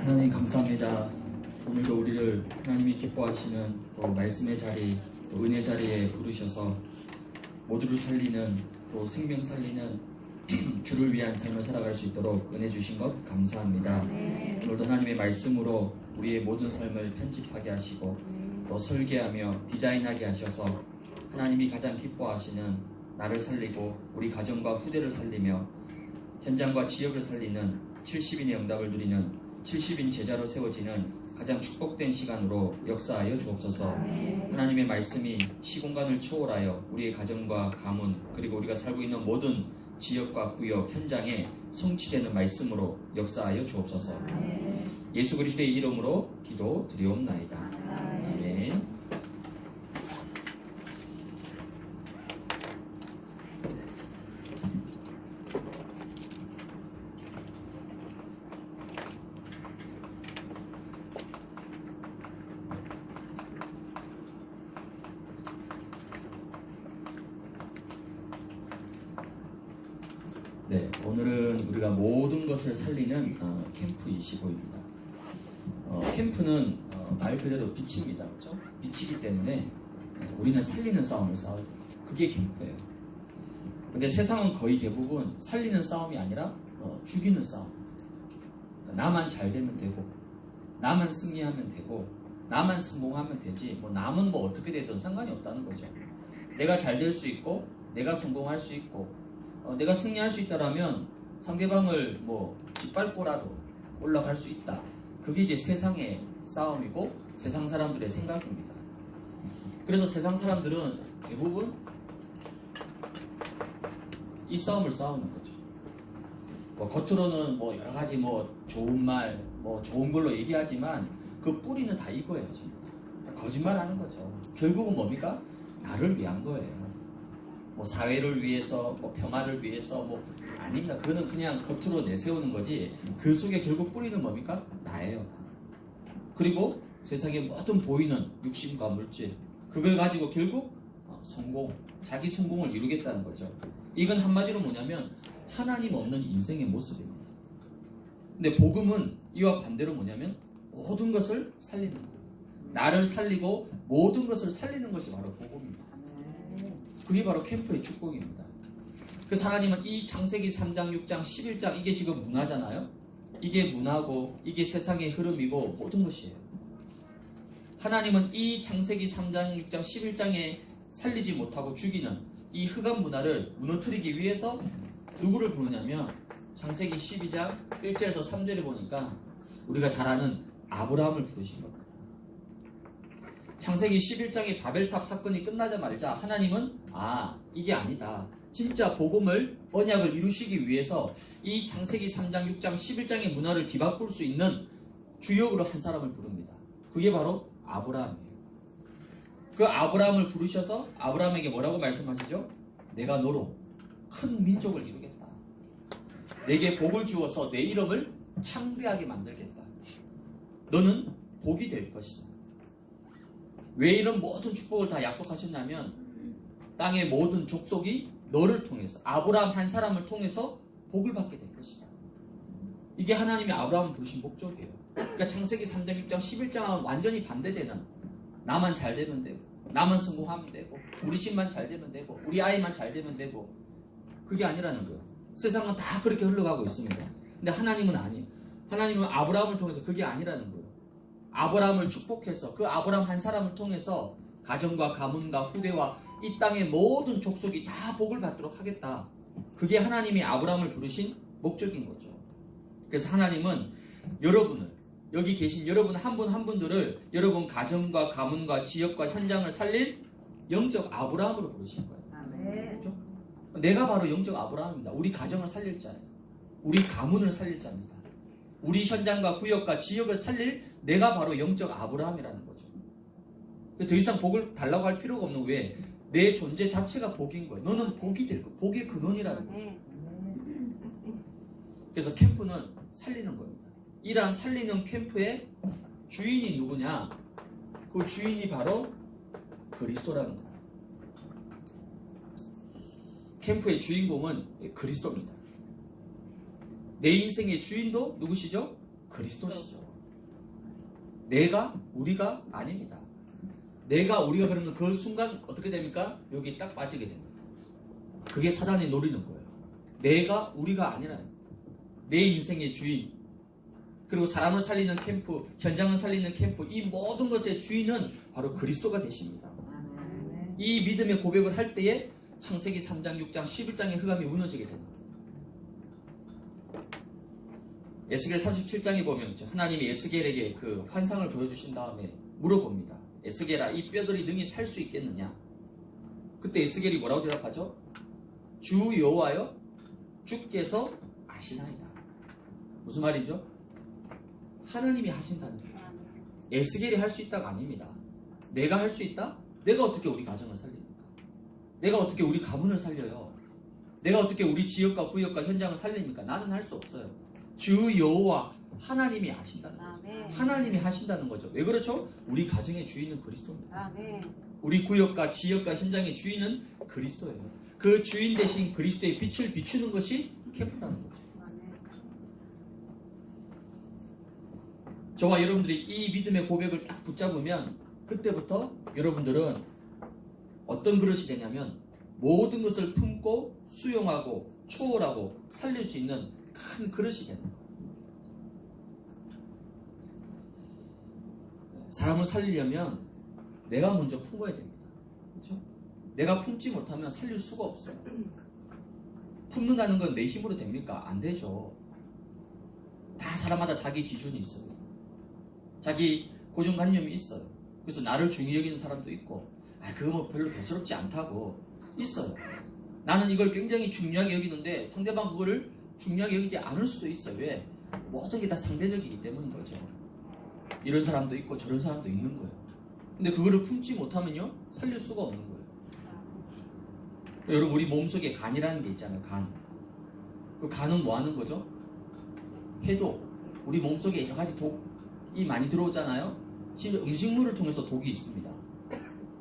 하나님 감사합니다. 오늘도 우리를 하나님이 기뻐하시는 또 말씀의 자리, 또 은혜 자리에 부르셔서 모두를 살리는 또 생명 살리는 주를 위한 삶을 살아갈 수 있도록 은혜 주신 것 감사합니다. 오늘도 하나님의 말씀으로 우리의 모든 삶을 편집하게 하시고 또 설계하며 디자인하게 하셔서 하나님이 가장 기뻐하시는 나를 살리고 우리 가정과 후대를 살리며 현장과 지역을 살리는 70인의 응답을 누리는 70인 제자로 세워지는 가장 축복된 시간으로 역사하여 주옵소서. 하나님의 말씀이 시공간을 초월하여 우리의 가정과 가문 그리고 우리가 살고 있는 모든 지역과 구역 현장에 성취되는 말씀으로 역사하여 주옵소서. 예수 그리스도의 이름으로 기도 드리옵나이다. 아멘. 네, 오늘은 우리가 모든 것을 살리는 캠프 25입니다. 캠프는 말 그대로 빛입니다. 그렇죠? 빛이기 때문에 우리는 살리는 싸움을 싸워요. 그게 캠프예요. 근데 세상은 거의 대부분 살리는 싸움이 아니라 죽이는 싸움. 그러니까 나만 잘 되면 되고, 나만 승리하면 되고, 나만 성공하면 되지. 남은 어떻게 되든 상관이 없다는 거죠. 내가 잘 될 수 있고, 내가 성공할 수 있고, 내가 승리할 수 있다라면 상대방을 짓밟고라도 올라갈 수 있다. 그게 이제 세상의 싸움이고 세상 사람들의 생각입니다. 그래서 세상 사람들은 대부분 이 싸움을 싸우는 거죠. 겉으로는 여러 가지 좋은 말, 좋은 걸로 얘기하지만 그 뿌리는 다 이거예요. 거짓말하는 거죠. 결국은 뭡니까? 나를 위한 거예요. 사회를 위해서, 평화를 위해서, 아닙니다. 그거는 그냥 겉으로 내세우는 거지, 그 속에 결국 뿌리는 뭡니까? 나예요. 그리고 세상에 모든 보이는 육신과 물질, 그걸 가지고 결국 자기 성공을 이루겠다는 거죠. 이건 한마디로 뭐냐면 하나님 없는 인생의 모습입니다. 근데 복음은 이와 반대로 뭐냐면 모든 것을 살리는 거예요. 나를 살리고 모든 것을 살리는 것이 바로 복음입니다. 그게 바로 캠프의 축복입니다. 그래서 하나님은 이 창세기 3장, 6장, 11장 이게 지금 문화잖아요. 이게 문화고 이게 세상의 흐름이고 모든 것이에요. 하나님은 이 창세기 3장, 6장, 11장에 살리지 못하고 죽이는 이 흑암 문화를 무너뜨리기 위해서 누구를 부르냐면 창세기 12장 1절에서 3절에 보니까 우리가 잘 아는 아브라함을 부르신 겁니다. 창세기 11장의 바벨탑 사건이 끝나자마자 하나님은 이게 아니다. 진짜 복음을 언약을 이루시기 위해서 이 창세기 3장, 6장, 11장의 문화를 뒤바꿀 수 있는 주역으로 한 사람을 부릅니다. 그게 바로 아브라함이에요. 그 아브라함을 부르셔서 아브라함에게 뭐라고 말씀하시죠? 내가 너로 큰 민족을 이루겠다. 내게 복을 주어서 내 이름을 창대하게 만들겠다. 너는 복이 될 것이다. 왜 이런 모든 축복을 다 약속하셨냐면 땅의 모든 족속이 너를 통해서 아브라함 한 사람을 통해서 복을 받게 될 것이다. 이게 하나님이 아브라함을 부르신 목적이에요. 그러니까 창세기 3장, 6장, 11장은 완전히 반대되는 나만 잘 되면 되고 나만 성공하면 되고 우리 집만 잘 되면 되고 우리 아이만 잘 되면 되고 그게 아니라는 거예요. 세상은 다 그렇게 흘러가고 있습니다. 근데 하나님은 아니에요. 하나님은 아브라함을 통해서 그게 아니라는 거예요. 아브라함을 축복해서 그 아브라함 한 사람을 통해서 가정과 가문과 후대와 이 땅의 모든 족속이 다 복을 받도록 하겠다. 그게 하나님이 아브라함을 부르신 목적인 거죠. 그래서 하나님은 여러분을, 여기 계신 여러분 한 분 한 분들을 여러분 가정과 가문과 지역과 현장을 살릴 영적 아브라함으로 부르신 거예요. 그렇죠? 내가 바로 영적 아브라함입니다. 우리 가정을 살릴 자예요. 우리 가문을 살릴 자입니다. 우리 현장과 구역과 지역을 살릴 내가 바로 영적 아브라함이라는 거죠. 더 이상 복을 달라고 할 필요가 없는 왜? 내 존재 자체가 복인 거예요. 너는 복이 될 거예요. 복의 근원이라는 거죠. 그래서 캠프는 살리는 겁니다. 이러한 살리는 캠프의 주인이 누구냐? 그 주인이 바로 그리스도라는 거예요. 캠프의 주인공은 그리스도입니다. 내 인생의 주인도 누구시죠? 그리스도시죠. 우리가 아닙니다. 우리가 그러면 그 순간 어떻게 됩니까? 여기 딱 빠지게 됩니다. 그게 사단이 노리는 거예요. 우리가 아니라 내 인생의 주인, 그리고 사람을 살리는 캠프, 현장을 살리는 캠프, 이 모든 것의 주인은 바로 그리스도가 되십니다. 이 믿음의 고백을 할 때에 창세기 3장, 6장, 11장의 흑암이 무너지게 됩니다. 에스겔 37장에 보면 하나님이 에스겔에게 그 환상을 보여주신 다음에 물어봅니다. 에스겔아, 이 뼈들이 능히 살 수 있겠느냐? 그때 에스겔이 뭐라고 대답하죠? 주 여호와여, 주께서 아시나이다. 무슨 말이죠? 하나님이 하신다는 거예요. 에스겔이 할 수 있다가 아닙니다. 내가 할 수 있다? 내가 어떻게 우리 가정을 살립니까? 내가 어떻게 우리 가문을 살려요? 내가 어떻게 우리 지역과 구역과 현장을 살립니까? 나는 할 수 없어요. 주 여호와 하나님이 하신다는 거죠. 하나님이 하신다는 거죠. 왜 그렇죠? 우리 가정의 주인은 그리스도입니다. 우리 구역과 지역과 현장의 주인은 그리스도예요. 그 주인 대신 그리스도의 빛을 비추는 것이 캠프라는 거죠. 저와 여러분들이 이 믿음의 고백을 딱 붙잡으면 그때부터 여러분들은 어떤 그릇이 되냐면 모든 것을 품고 수용하고 초월하고 살릴 수 있는 큰 그릇이 되는 거예요. 사람을 살리려면 내가 먼저 품어야 됩니다. 그렇죠? 내가 품지 못하면 살릴 수가 없어요. 품는다는 건 내 힘으로 됩니까? 안 되죠. 다 사람마다 자기 기준이 있습니다. 자기 고정관념이 있어요. 그래서 나를 중히 여기는 사람도 있고, 그거 뭐 별로 대수롭지 않다고 있어요. 나는 이걸 굉장히 중요하게 여기는데 상대방 그거를 중요하게 여기지 않을 수도 있어요. 왜? 모든 게 다 상대적이기 때문인 거죠. 이런 사람도 있고 저런 사람도 있는 거예요. 근데 그거를 품지 못하면요, 살릴 수가 없는 거예요. 여러분, 우리 몸속에 간이라는 게 있잖아요. 간. 그 간은 뭐 하는 거죠? 해독. 우리 몸속에 여러 가지 독이 많이 들어오잖아요. 심지어 음식물을 통해서 독이 있습니다.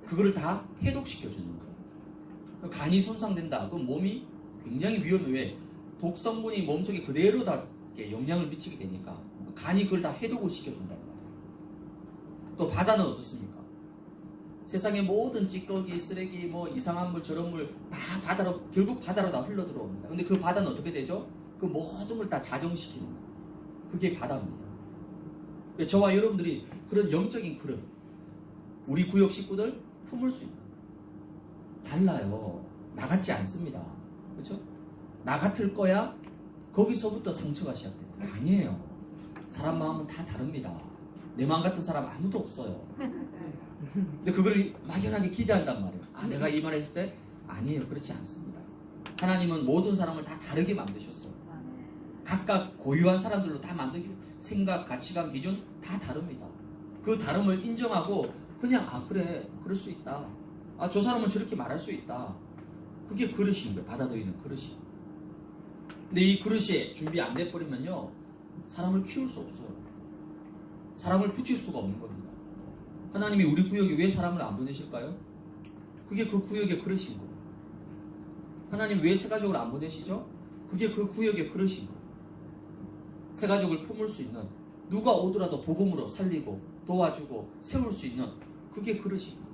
그거를 다 해독시켜주는 거예요. 간이 손상된다. 그럼 몸이 굉장히 위험해. 왜? 독 성분이 몸속에 그대로 다 영향을 미치게 되니까 간이 그걸 다 해독을 시켜준단 말이에요. 또 바다는 어떻습니까? 세상의 모든 찌꺼기, 쓰레기, 뭐 이상한 물, 저런 물 다 바다로, 결국 바다로 다 흘러 들어옵니다. 근데 그 바다는 어떻게 되죠? 그 모든 걸 다 자정시키는 거예요. 그게 바다입니다. 저와 여러분들이 그런 영적인 그릇, 우리 구역 식구들 품을 수 있다. 달라요. 나 같지 않습니다. 그렇죠? 나 같을 거야? 거기서부터 상처가 시작돼요. 아니에요. 사람 마음은 다 다릅니다. 내 마음 같은 사람 아무도 없어요. 근데 그걸 막연하게 기대한단 말이에요. 내가 이 말을 했을 때 아니에요. 그렇지 않습니다. 하나님은 모든 사람을 다 다르게 만드셨어요. 각각 고유한 사람들로 다 만들기, 생각, 가치관, 기준 다 다릅니다. 그 다름을 인정하고 그냥 그래, 그럴 수 있다. 저 사람은 저렇게 말할 수 있다. 그게 그릇인 거예요. 받아들이는 그릇이. 근데 이 그릇이 준비 안 돼버리면요, 사람을 키울 수 없어요. 사람을 붙일 수가 없는 겁니다. 하나님이 우리 구역에 왜 사람을 안 보내실까요? 그게 그 구역의 그릇인 거예요. 하나님 왜 새가족을 안 보내시죠? 그게 그 구역의 그릇인 거예요. 새가족을 품을 수 있는, 누가 오더라도 복음으로 살리고 도와주고 세울 수 있는 그게 그릇인 거예요.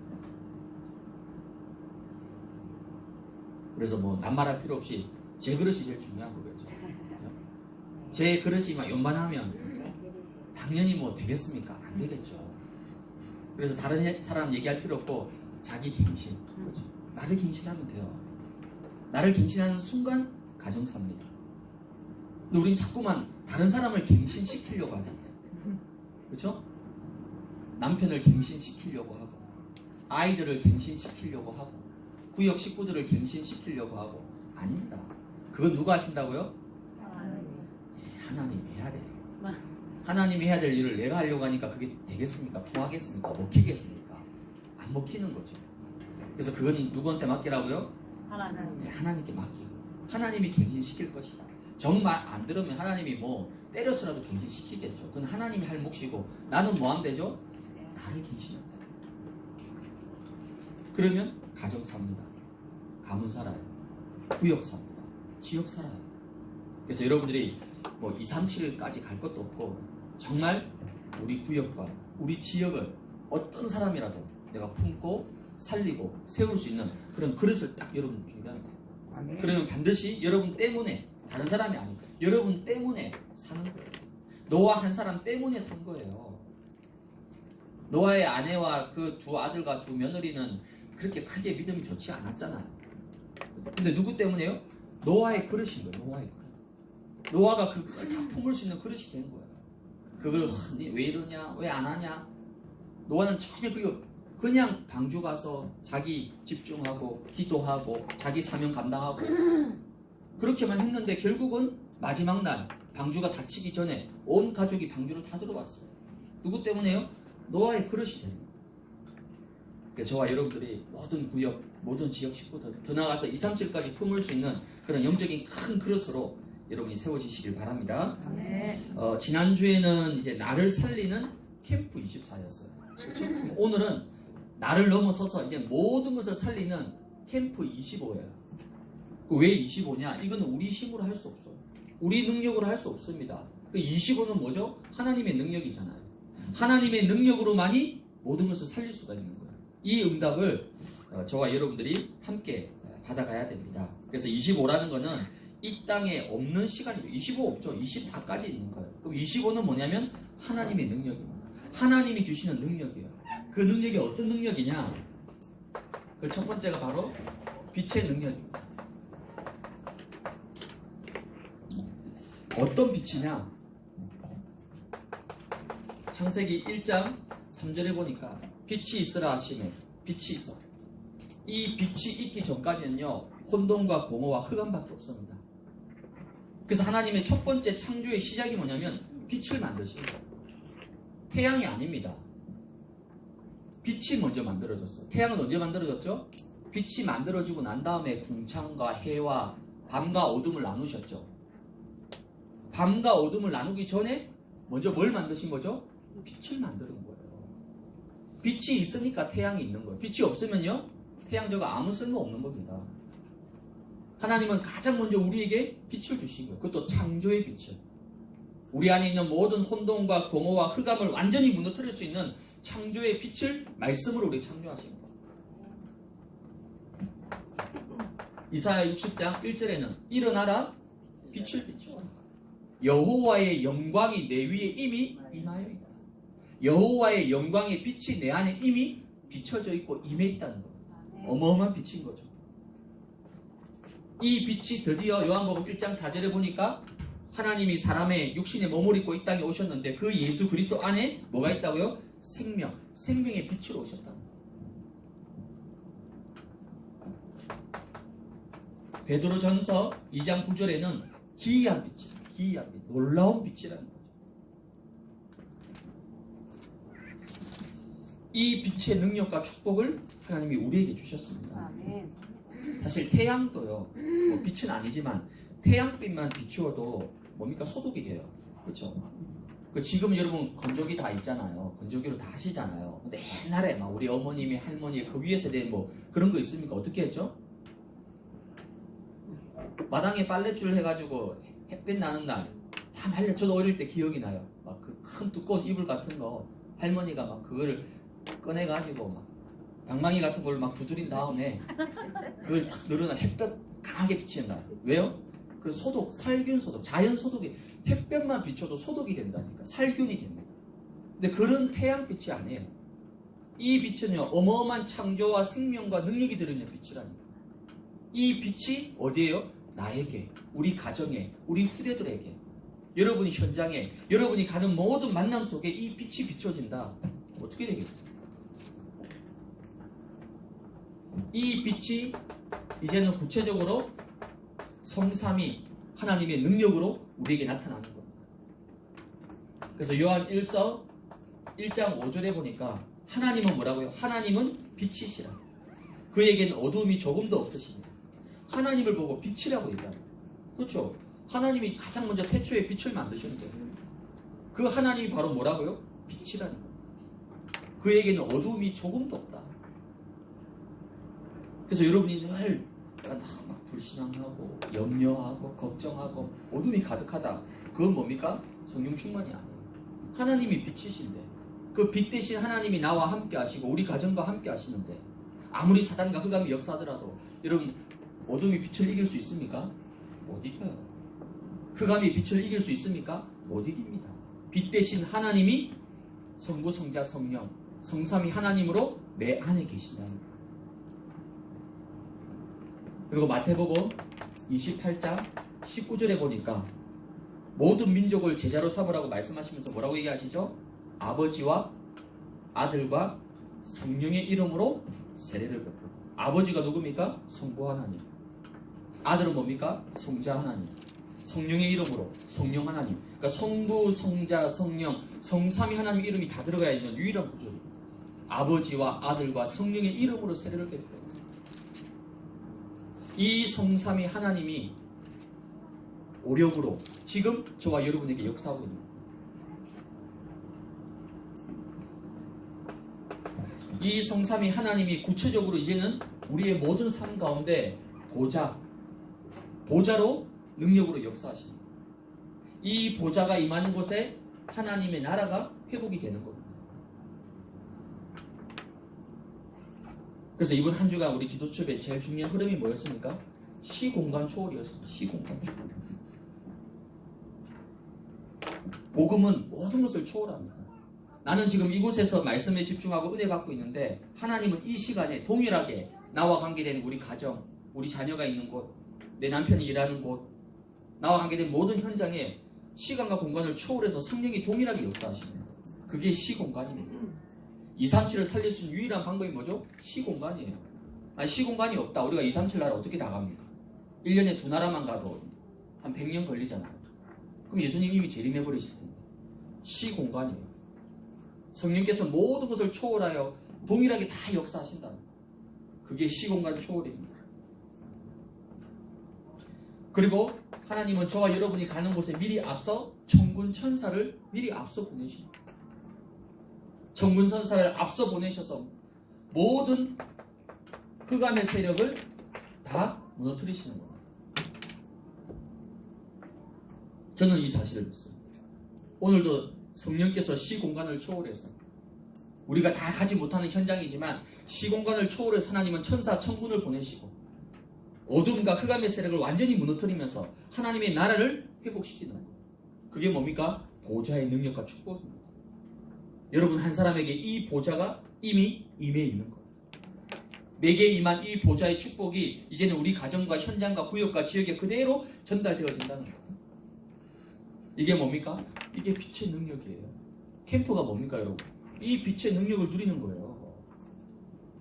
그래서 뭐 남말할 필요 없이 제 그릇이 제일 중요한 거겠죠. 그렇죠? 제 그릇이 막 요만하면 당연히 뭐 되겠습니까? 안 되겠죠. 그래서 다른 사람 얘기할 필요 없고 자기 갱신. 그렇죠? 나를 갱신하면 돼요. 나를 갱신하는 순간 가정 삽니다. 근데 우린 자꾸만 다른 사람을 갱신시키려고 하잖아요. 그렇죠? 남편을 갱신시키려고 하고, 아이들을 갱신시키려고 하고, 구역 식구들을 갱신시키려고 하고. 아닙니다. 그건 누가 하신다고요? 하나님이 해야 돼요. 하나님이 해야 될 일을 내가 하려고 하니까 그게 되겠습니까? 통하겠습니까? 먹히겠습니까? 안 먹히는 거죠. 그래서 그건 누구한테 맡기라고요? 하나님께 맡기고, 하나님이 갱신시킬 것이다. 정말 안 들으면 하나님이 뭐 때려서라도 갱신시키겠죠. 그건 하나님이 할 몫이고, 나는 뭐 하면 되죠? 나를 갱신한다. 그러면 가정 삽니다. 가문 살아요. 구역 삽니다. 지역 살아요. 그래서 여러분들이 뭐 2, 3, 7까지 갈 것도 없고, 정말 우리 구역과 우리 지역을 어떤 사람이라도 내가 품고 살리고 세울 수 있는 그런 그릇을 딱 여러분 준비하면 돼요. 아멘. 그러면 반드시 여러분 때문에, 다른 사람이 아니고 여러분 때문에 사는 거예요. 노아 한 사람 때문에 산 거예요. 노아의 아내와 그 두 아들과 두 며느리는 그렇게 크게 믿음이 좋지 않았잖아요. 근데 누구 때문에요? 노아의 그릇인 거예요. 노아의 그릇. 노아가 그걸 다 품을 수 있는 그릇이 된 거예요. 그걸 왜 이러냐, 왜 안 하냐. 노아는 전혀 그냥 방주 가서 자기 집중하고 기도하고 자기 사명 감당하고 그렇게만 했는데 결국은 마지막 날 방주가 닫히기 전에 온 가족이 방주를 다 들어왔어요. 누구 때문에요? 노아의 그릇이 되는 거예요. 그래서 저와 여러분들이 모든 구역, 모든 지역 식구들 더 나아가서 2, 3, 7까지 품을 수 있는 그런 영적인 큰 그릇으로 여러분이 세워지시길 바랍니다. 지난주에는 이제 나를 살리는 캠프 24였어요. 그렇죠? 오늘은 나를 넘어서서 이제 모든 것을 살리는 캠프 25예요. 왜 25냐? 이거는 우리 힘으로 할 수 없어요. 우리 능력으로 할 수 없습니다. 25는 뭐죠? 하나님의 능력이잖아요. 하나님의 능력으로만이 모든 것을 살릴 수가 있는 거예요. 이 응답을 저와 여러분들이 함께 받아가야 됩니다. 그래서 25라는 거는 이 땅에 없는 시간이죠. 25 없죠. 24까지 있는 거예요. 그럼 25는 뭐냐면 하나님의 능력입니다. 하나님이 주시는 능력이에요. 그 능력이 어떤 능력이냐? 그 첫 번째가 바로 빛의 능력입니다. 어떤 빛이냐? 창세기 1장 3절에 보니까 빛이 있으라 하시매 빛이 있어. 이 빛이 있기 전까지는요 혼돈과 공허와 흑암밖에 없습니다. 그래서 하나님의 첫 번째 창조의 시작이 뭐냐면 빛을 만드시는 거예요. 태양이 아닙니다. 빛이 먼저 만들어졌어요. 태양은 언제 만들어졌죠? 빛이 만들어지고 난 다음에 궁창과 해와 밤과 어둠을 나누셨죠. 밤과 어둠을 나누기 전에 먼저 뭘 만드신 거죠? 빛을 만드는 거예요. 빛이 있으니까 태양이 있는 거예요. 빛이 없으면요 태양 저거 아무 쓸모 없는 겁니다. 하나님은 가장 먼저 우리에게 빛을 주신 거예요. 그것도 창조의 빛을. 우리 안에 있는 모든 혼돈과 공허와 흑암을 완전히 무너뜨릴 수 있는 창조의 빛을 말씀으로 우리 창조하신 거예요. 이사야 60장 1절에는 일어나라 빛을 비추어라. 여호와의 영광이 내 위에 이미 임하여 있다. 여호와의 영광의 빛이 내 안에 이미 비춰져 있고 임해 있다는 겁니다. 어마어마한 빛인 거죠. 이 빛이 드디어 요한복음 1장 4절에 보니까 하나님이 사람의 육신에 몸을 입고 이 땅에 오셨는데 그 예수 그리스도 안에 뭐가 있다고요? 생명, 생명의 빛으로 오셨다. 베드로전서 2장 9절에는 기이한 빛이, 기이한 빛, 놀라운 빛이라는 거죠. 이 빛의 능력과 축복을 하나님이 우리에게 주셨습니다. 사실 태양도요, 뭐 빛은 아니지만 태양빛만 비추어도 뭡니까? 소독이 돼요. 그렇죠? 지금 여러분 건조기 다 있잖아요. 건조기로 다 하시잖아요. 근데 옛날에 막 우리 어머님이 할머니 그 위에 세대 뭐 그런 거 있습니까? 어떻게 했죠? 마당에 빨래줄 해가지고 햇빛 나는 날 다 말려. 저도 어릴 때 기억이 나요. 막 그 큰 두꺼운 이불 같은 거 할머니가 막 그거를 꺼내가지고 막 방망이 같은 걸 막 두드린 다음에 그걸 탁 늘어나 햇볕 강하게 비친다. 왜요? 그 소독, 살균 소독, 자연 소독이 햇볕만 비춰도 소독이 된다니까. 살균이 됩니다. 근데 그런 태양빛이 아니에요. 이 빛은요 어마어마한 창조와 생명과 능력이 들어있는 빛이라니까. 이 빛이 어디에요? 나에게, 우리 가정에, 우리 후대들에게, 여러분이 현장에, 여러분이 가는 모든 만남 속에 이 빛이 비춰진다. 어떻게 되겠어요? 이 빛이 이제는 구체적으로 성삼위 하나님의 능력으로 우리에게 나타나는 겁니다. 그래서 요한 1서 1장 5절에 보니까 하나님은 뭐라고요? 하나님은 빛이시라. 그에게는 어두움이 조금도 없으시니 하나님을 보고 빛이라고 얘기합니다. 그렇죠? 하나님이 가장 먼저 태초에 빛을 만드셨는데 그 하나님이 바로 뭐라고요? 빛이라는 거예요. 그에게는 어두움이 조금도 없다. 그래서 여러분이 늘 막 불신앙하고 염려하고 걱정하고 어둠이 가득하다. 그건 뭡니까? 성령 충만이 아니에요. 하나님이 빛이신데 그 빛 대신 하나님이 나와 함께 하시고 우리 가정과 함께 하시는데 아무리 사단과 흑암이 역사하더라도 여러분 어둠이 빛을 이길 수 있습니까? 못 이겨요. 흑암이 빛을 이길 수 있습니까? 못 이깁니다. 빛 대신 하나님이 성부, 성자, 성령, 성삼위 하나님으로 내 안에 계신다는 거예요. 그리고 마태복음 28장 19절에 보니까 모든 민족을 제자로 삼으라고 말씀하시면서 뭐라고 얘기하시죠? 아버지와 아들과 성령의 이름으로 세례를 베풀고. 아버지가 누굽니까? 성부 하나님. 아들은 뭡니까? 성자 하나님. 성령의 이름으로 성령 하나님. 그러니까 성부, 성자, 성령, 성삼위 하나님 이름이 다 들어가 있는 유일한 구조입니다. 아버지와 아들과 성령의 이름으로 세례를 베풀어요. 이 성삼위 하나님이 오력으로 지금 저와 여러분에게 역사하고 있는 거예요. 이 성삼위 하나님이 구체적으로 이제는 우리의 모든 삶 가운데 보좌로 능력으로 역사하십니다. 이 보좌가 임하는 곳에 하나님의 나라가 회복이 되는 겁니다. 그래서 이번 한 주간 우리 기도첩의 제일 중요한 흐름이 뭐였습니까? 시공간 초월이었습니다. 시공간 초월. 복음은 모든 것을 초월합니다. 나는 지금 이곳에서 말씀에 집중하고 은혜 받고 있는데 하나님은 이 시간에 동일하게 나와 관계된 우리 가정, 우리 자녀가 있는 곳, 내 남편이 일하는 곳, 나와 관계된 모든 현장에 시간과 공간을 초월해서 성령이 동일하게 역사하십니다. 그게 시공간입니다. 237을 살릴 수 있는 유일한 방법이 뭐죠? 시공간이에요. 아니, 시공간이 없다. 우리가 237 나라 어떻게 다 갑니까? 1년에 2나라만 가도 한 100년 걸리잖아요. 그럼 예수님 이미 재림해버리실 텐데. 시공간이에요. 성령께서 모든 것을 초월하여 동일하게 다 역사하신다. 그게 시공간 초월입니다. 그리고 하나님은 저와 여러분이 가는 곳에 미리 앞서 천군 천사를 미리 앞서 보내십니다. 천군 천사를 앞서 보내셔서 모든 흑암의 세력을 다 무너뜨리시는 겁니다. 저는 이 사실을 믿습니다. 오늘도 성령께서 시공간을 초월해서 우리가 다 가지 못하는 현장이지만 시공간을 초월해서 하나님은 천사 천군을 보내시고 어둠과 흑암의 세력을 완전히 무너뜨리면서 하나님의 나라를 회복시키는 거예요. 그게 뭡니까? 보좌의 능력과 축복입니다. 여러분 한 사람에게 이 보좌가 이미 임해 있는 거예요. 내게 임한 이 보좌의 축복이 이제는 우리 가정과 현장과 구역과 지역에 그대로 전달되어진다는 거예요. 이게 뭡니까? 이게 빛의 능력이에요. 캠프가 뭡니까 여러분? 이 빛의 능력을 누리는 거예요.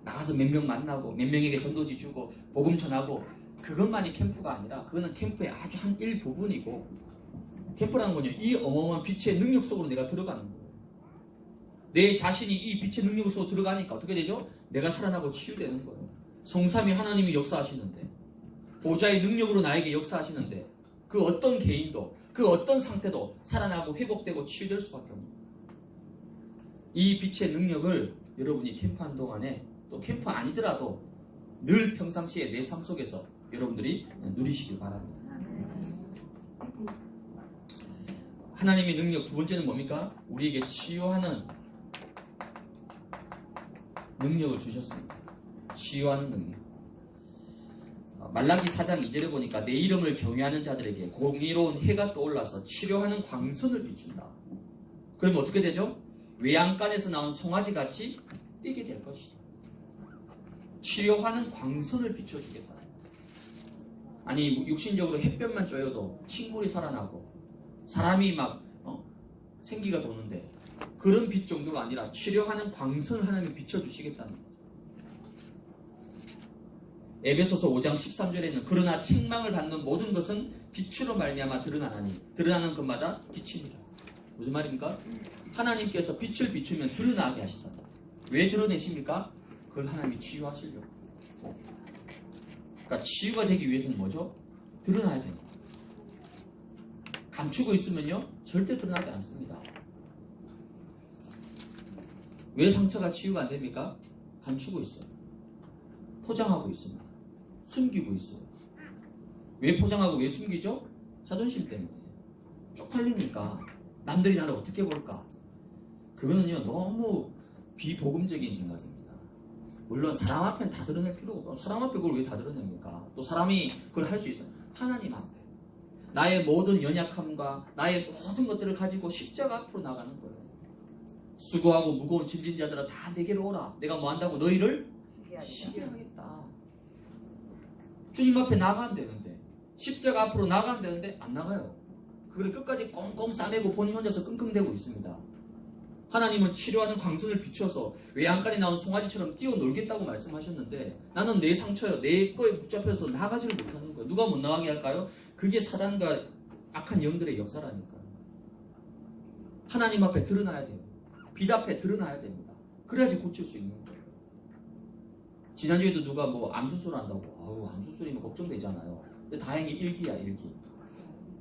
나가서 몇 명 만나고 몇 명에게 전도지 주고 복음 전하고 그것만이 캠프가 아니라 그거는 캠프의 아주 한 일부분이고 캠프라는 건요 이 어마어마한 빛의 능력 속으로 내가 들어가는 거예요. 내 자신이 이 빛의 능력 속으로 들어가니까 어떻게 되죠? 내가 살아나고 치유되는 거예요. 성삼위 하나님이 역사하시는데 보좌의 능력으로 나에게 역사하시는데 그 어떤 개인도 그 어떤 상태도 살아나고 회복되고 치유될 수밖에 없는 거예요. 이 빛의 능력을 여러분이 캠프한 동안에 또 캠프 아니더라도 늘 평상시에 내 삶 속에서 여러분들이 누리시길 바랍니다. 하나님의 능력 두 번째는 뭡니까? 우리에게 치유하는 능력을 주셨습니다. 치유하는 능력. 말라기 4장 2절에 보니까 내 이름을 경외하는 자들에게 공의로운 해가 떠올라서 치료하는 광선을 비춘다. 그러면 어떻게 되죠? 외양간에서 나온 송아지같이 뛰게 될 것이다. 치료하는 광선을 비춰주겠다. 아니 육신적으로 햇볕만 쬐어도 식물이 살아나고 사람이 막 생기가 도는데 그런 빛 정도가 아니라 치료하는 광선을 하나님이 비춰주시겠다는 거예요. 에베소서 5장 13절에는 그러나 책망을 받는 모든 것은 빛으로 말미암아 드러나나니 드러나는 것마다 빛입니다. 무슨 말입니까? 하나님께서 빛을 비추면 드러나게 하시다. 왜 드러내십니까? 그걸 하나님이 치유하시려고. 그러니까 치유가 되기 위해서는 뭐죠? 드러나야 돼요. 감추고 있으면요 절대 드러나지 않습니다. 왜 상처가 치유가 안 됩니까? 감추고 있어요. 포장하고 있습니다. 숨기고 있어요. 왜 포장하고 왜 숨기죠? 자존심 때문에. 쪽팔리니까 남들이 나를 어떻게 볼까? 그거는요 너무 비복음적인 생각입니다. 물론 사람 앞에는 다 드러낼 필요가 없고, 사람 앞에 그걸 왜 다 드러냅니까? 또 사람이 그걸 할 수 있어요. 하나님 앞에 나의 모든 연약함과 나의 모든 것들을 가지고 십자가 앞으로 나가는 거예요. 수고하고 무거운 짐진 자들아 다 내게로 오라. 내가 뭐 한다고? 너희를 쉬게 하겠다. 주님 앞에 나가면 되는데, 십자가 앞으로 나가면 되는데 안 나가요. 그걸 끝까지 꽁꽁 싸매고 본인 혼자서 끙끙대고 있습니다. 하나님은 치료하는 광선을 비춰서 외양간에 나온 송아지처럼 뛰어놀겠다고 말씀하셨는데, 나는 내 상처요, 내 거에 붙잡혀서 나가지를 못하는 거예요. 누가 못 나가게 할까요? 그게 사단과 악한 영들의 역사라니까요. 하나님 앞에 드러나야 돼요. 빛 앞에 드러나야 됩니다. 그래야지 고칠 수 있는 거예요. 지난주에도 누가 뭐 암수술 한다고, 아우 암수술이면 걱정되잖아요. 근데 다행히 일기야, 일기.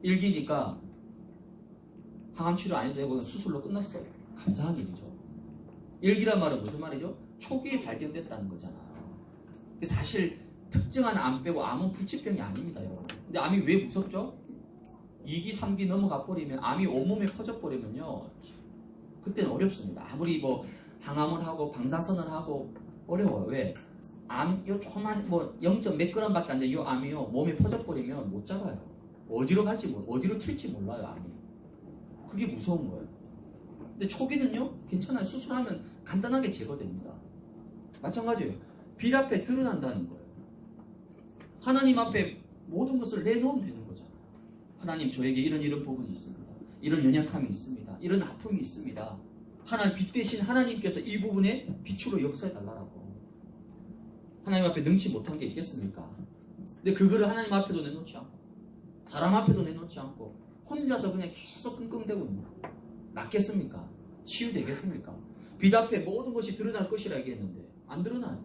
일기니까 항암 치료 안 해도 되고 수술로 끝났어요. 감사한 일이죠. 일기란 말은 무슨 말이죠? 초기에 발견됐다는 거잖아요. 사실 특정한 암 빼고 암은 불치병이 아닙니다, 여러분. 근데 암이 왜 무섭죠? 2기, 3기 넘어가 버리면, 암이 온몸에 퍼져 버리면요, 그때는 어렵습니다. 아무리 뭐 항암을 하고 방사선을 하고 어려워요. 왜? 암, 요 조그만 뭐 0. 몇 g밖에 안 돼. 이 암이요 몸에 퍼져 버리면 못 잡아요. 어디로 갈지 어디로 튈지 몰라요, 암이. 그게 무서운 거예요. 근데 초기는요 괜찮아요. 수술하면 간단하게 제거됩니다. 마찬가지예요. 빛 앞에 드러난다는 거예요. 하나님 앞에 모든 것을 내놓으면 되는 거잖아요. 하나님, 저에게 이런 부분이 있습니다. 이런 연약함이 있습니다. 이런 아픔이 있습니다. 하나님, 빛 대신 하나님께서 이 부분에 빛으로 역사해 달라고. 하나님 앞에 능치 못한 게 있겠습니까? 근데 그거를 하나님 앞에도 내놓지 않고, 사람 앞에도 내놓지 않고, 혼자서 그냥 계속 끙끙대고 있는 거예요. 낫겠습니까? 치유되겠습니까? 빛 앞에 모든 것이 드러날 것이라 얘기했는데 안 드러나요.